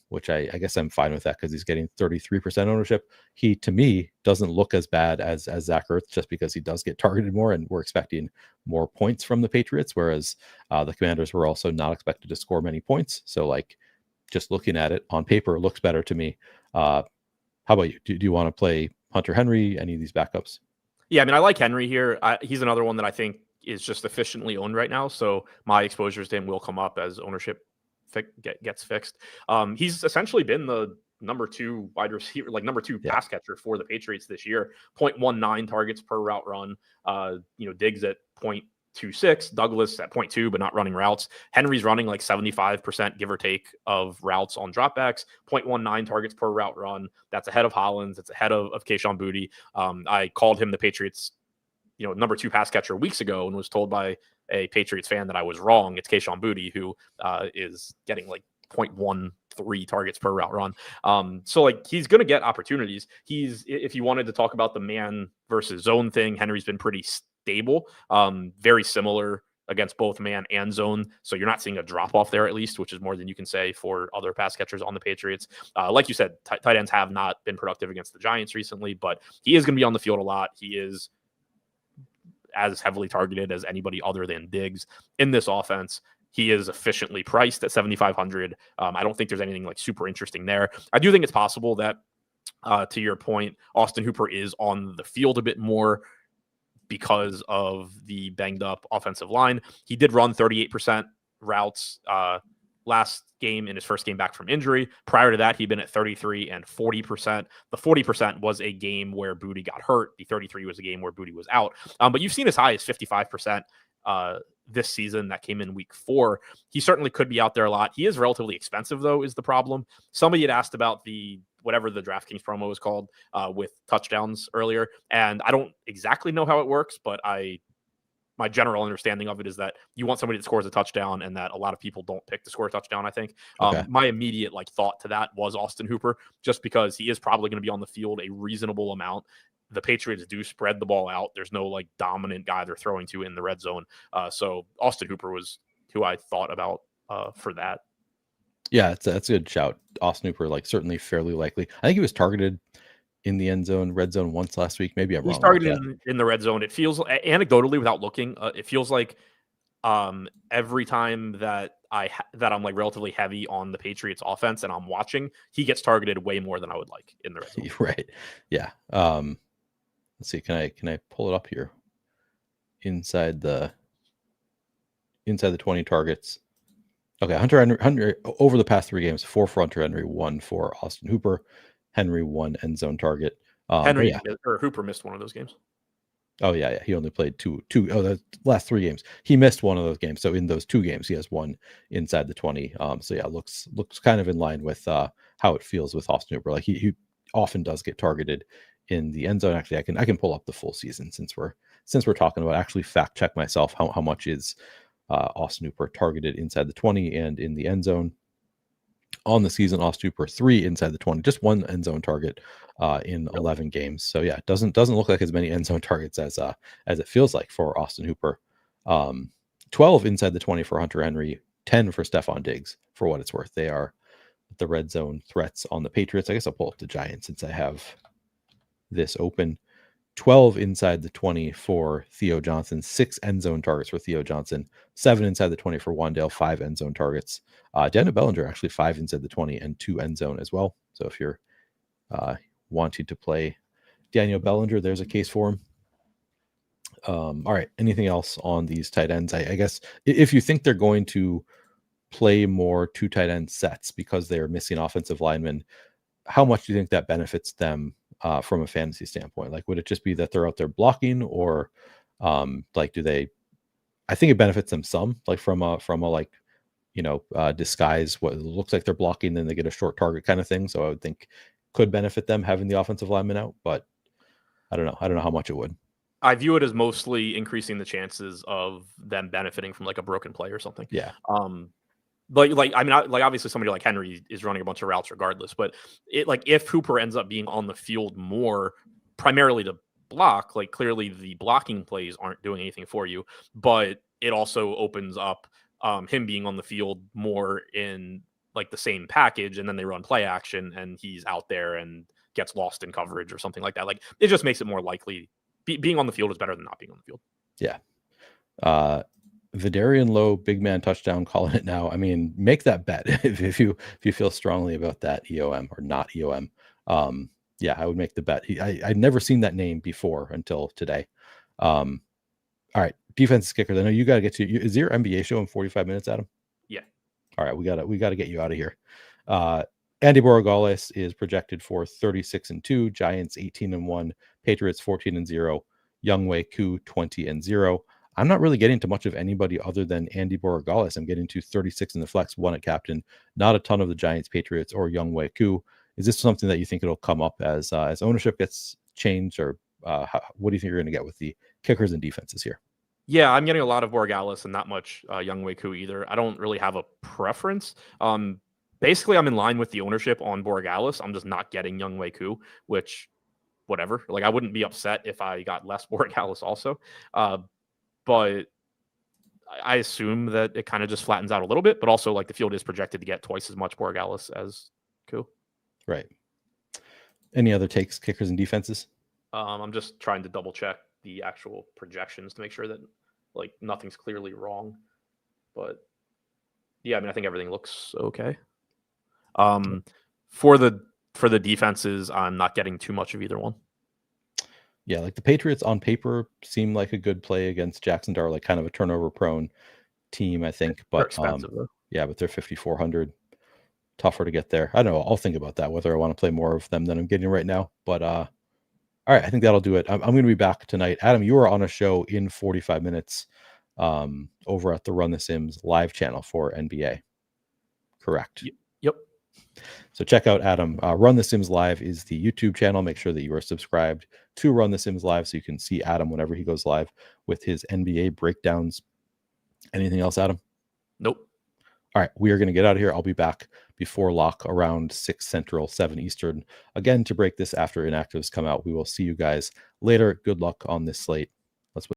which I guess I'm fine with that because he's getting 33% ownership. He, to me, doesn't look as bad as Zach Ertz just because he does get targeted more, and we're expecting more points from the Patriots, whereas the Commanders were also not expected to score many points. So, like, just looking at it on paper, it looks better to me. How about you? Do you want to play Hunter Henry, any of these backups? Yeah, I mean, I like Henry here. He's another one that I think is just efficiently owned right now. So my exposures to him will come up as ownership gets fixed. He's essentially been the number 2 wide receiver, like number 2 pass catcher for the Patriots this year. 0.19 targets per route run. Diggs at 0.26, Douglas at 0.2, but not running routes. Henry's running like 75%, give or take, of routes on dropbacks. 0.19 targets per route run. That's ahead of Hollins. It's ahead of Kayshon Boutte. I called him the Patriots, number 2 pass catcher weeks ago, and was told by a Patriots fan that I was wrong. It's Kayshon Boutte, who is getting like 0.13 targets per route run. So like he's going to get opportunities. If you wanted to talk about the man versus zone thing, Henry's been pretty stable, very similar against both man and zone. So you're not seeing a drop off there, at least, which is more than you can say for other pass catchers on the Patriots. Like you said, tight ends have not been productive against the Giants recently, but he is going to be on the field a lot. He is as heavily targeted as anybody other than Diggs in this offense. He is efficiently priced at 7,500. I don't think there's anything like super interesting there. I do think it's possible that, to your point, Austin Hooper is on the field a bit more because of the banged up offensive line. He did run 38% routes last game in his first game back from injury. Prior to that, he'd been at 33 and 40%. The 40% was a game where Boutte got hurt. The 33 was a game where Boutte was out. But you've seen as high as 55% this season. That came in week 4. He certainly could be out there a lot. He is relatively expensive, though, is the problem. Somebody had asked about whatever the DraftKings promo is called with touchdowns earlier. And I don't exactly know how it works, but my general understanding of it is that you want somebody that scores a touchdown, and that a lot of people don't pick to score a touchdown, I think. Okay. My immediate thought to that was Austin Hooper, just because he is probably going to be on the field a reasonable amount. The Patriots do spread the ball out. There's no dominant guy they're throwing to in the red zone. So Austin Hooper was who I thought about for that. Yeah, that's a good shout. Austin Hooper, certainly fairly likely. I think he was targeted in the red zone once last week. Maybe I'm wrong. He's targeted in the red zone. It feels anecdotally, without looking, it feels like every time that I'm relatively heavy on the Patriots offense and I'm watching, he gets targeted way more than I would like in the red zone. Right. Yeah. Let's see. Can I pull it up here? Inside the 20 targets. Okay, Hunter Henry over the past 3 games, 4 for Hunter Henry, 1 for Austin Hooper. Henry 1 end zone target. or Hooper missed one of those games. Oh yeah. He only played two. Oh, the last 3 games. He missed one of those games. So in those 2 games, he has 1 inside the 20. So yeah, looks kind of in line with how it feels with Austin Hooper. He often does get targeted in the end zone. Actually, I can pull up the full season since we're talking about. Actually, fact check myself how much is Austin Hooper targeted inside the 20 and in the end zone. On the season, Austin Hooper 3 inside the 20, just 1 end zone target in 11 games. So yeah, it doesn't look like as many end zone targets as it feels like for Austin Hooper. 12 inside the 20 for Hunter Henry, 10 for Stephon Diggs. For what it's worth, they are the red zone threats on the Patriots. I guess I'll pull up the Giants since I have this open. 12 inside the 20 for Theo Johnson, 6 end zone targets for Theo Johnson, 7 inside the 20 for Wan'Dale, 5 end zone targets. Daniel Bellinger actually 5 inside the 20 and 2 end zone as well. So if you're wanting to play Daniel Bellinger, there's a case for him. All right. Anything else on these tight ends? I guess if you think they're going to play more 2 tight end sets because they're missing offensive linemen, how much do you think that benefits them from a fantasy standpoint? Would it just be that they're out there blocking, or do they? I think it benefits them some, from a disguise what it looks like they're blocking, then they get a short target kind of thing. So I would think could benefit them having the offensive lineman out, but I don't know how much it would. I view it as mostly increasing the chances of them benefiting from a broken play or something. Yeah. I mean, like obviously somebody like Henry is running a bunch of routes regardless, but if Hooper ends up being on the field more primarily to block, like clearly the blocking plays aren't doing anything for you, but it also opens up him being on the field more in like the same package, and then they run play action and he's out there and gets lost in coverage or something like that. Like it just makes it more likely being on the field is better than not being on the field. Yeah. Vidarian Lowe, big man touchdown, calling it now. I mean, make that bet if you feel strongly about that EOM or not EOM. Yeah, I would make the bet. I'd never seen that name before until today. All right, defensive kickers. I know you got to get to. Is your NBA show in 45 minutes, Adam? Yeah. All right, we got to get you out of here. Andy Borregales is projected for 36-2, Giants 18-1, Patriots 14-0, Younghoe Koo 20-0. I'm not really getting to much of anybody other than Andy Borregales. I'm getting to 36 in the flex, 1 at captain, not a ton of the Giants, Patriots, or Younghoe Koo. Is this something that you think it'll come up as ownership gets changed, or what do you think you're going to get with the kickers and defenses here? Yeah, I'm getting a lot of Borregales and not much Younghoe Koo either. I don't really have a preference. Basically, I'm in line with the ownership on Borregales. I'm just not getting Younghoe Koo, which, whatever. Like, I wouldn't be upset if I got less Borregales also. But I assume that it kind of just flattens out a little bit, but also like the field is projected to get twice as much Borregales as Koo. Right. Any other takes, kickers and defenses? I'm just trying to double check the actual projections to make sure that like nothing's clearly wrong. But yeah, I mean, I think everything looks okay. For the defenses, I'm not getting too much of either one. Yeah, like the Patriots on paper seem like a good play against Jacksonville, like kind of a turnover prone team, I think. But they're expensive though. Yeah, but they're 5,400. Tougher to get there. I don't know. I'll think about that, whether I want to play more of them than I'm getting right now. But all right, I think that'll do it. I'm going to be back tonight. Adam, you are on a show in 45 minutes over at the Run the Sims live channel for NBA. Correct. Yep. So check out Adam. Run the Sims Live is the YouTube channel. Make sure that you are subscribed to Run the Sims Live so you can see Adam whenever he goes live with his NBA breakdowns. Anything else, Adam? Nope. All right, we are going to get out of here. I'll be back before lock around 6 Central, 7 Eastern, again to break this after inactives come out. We will see you guys later. Good luck on this slate.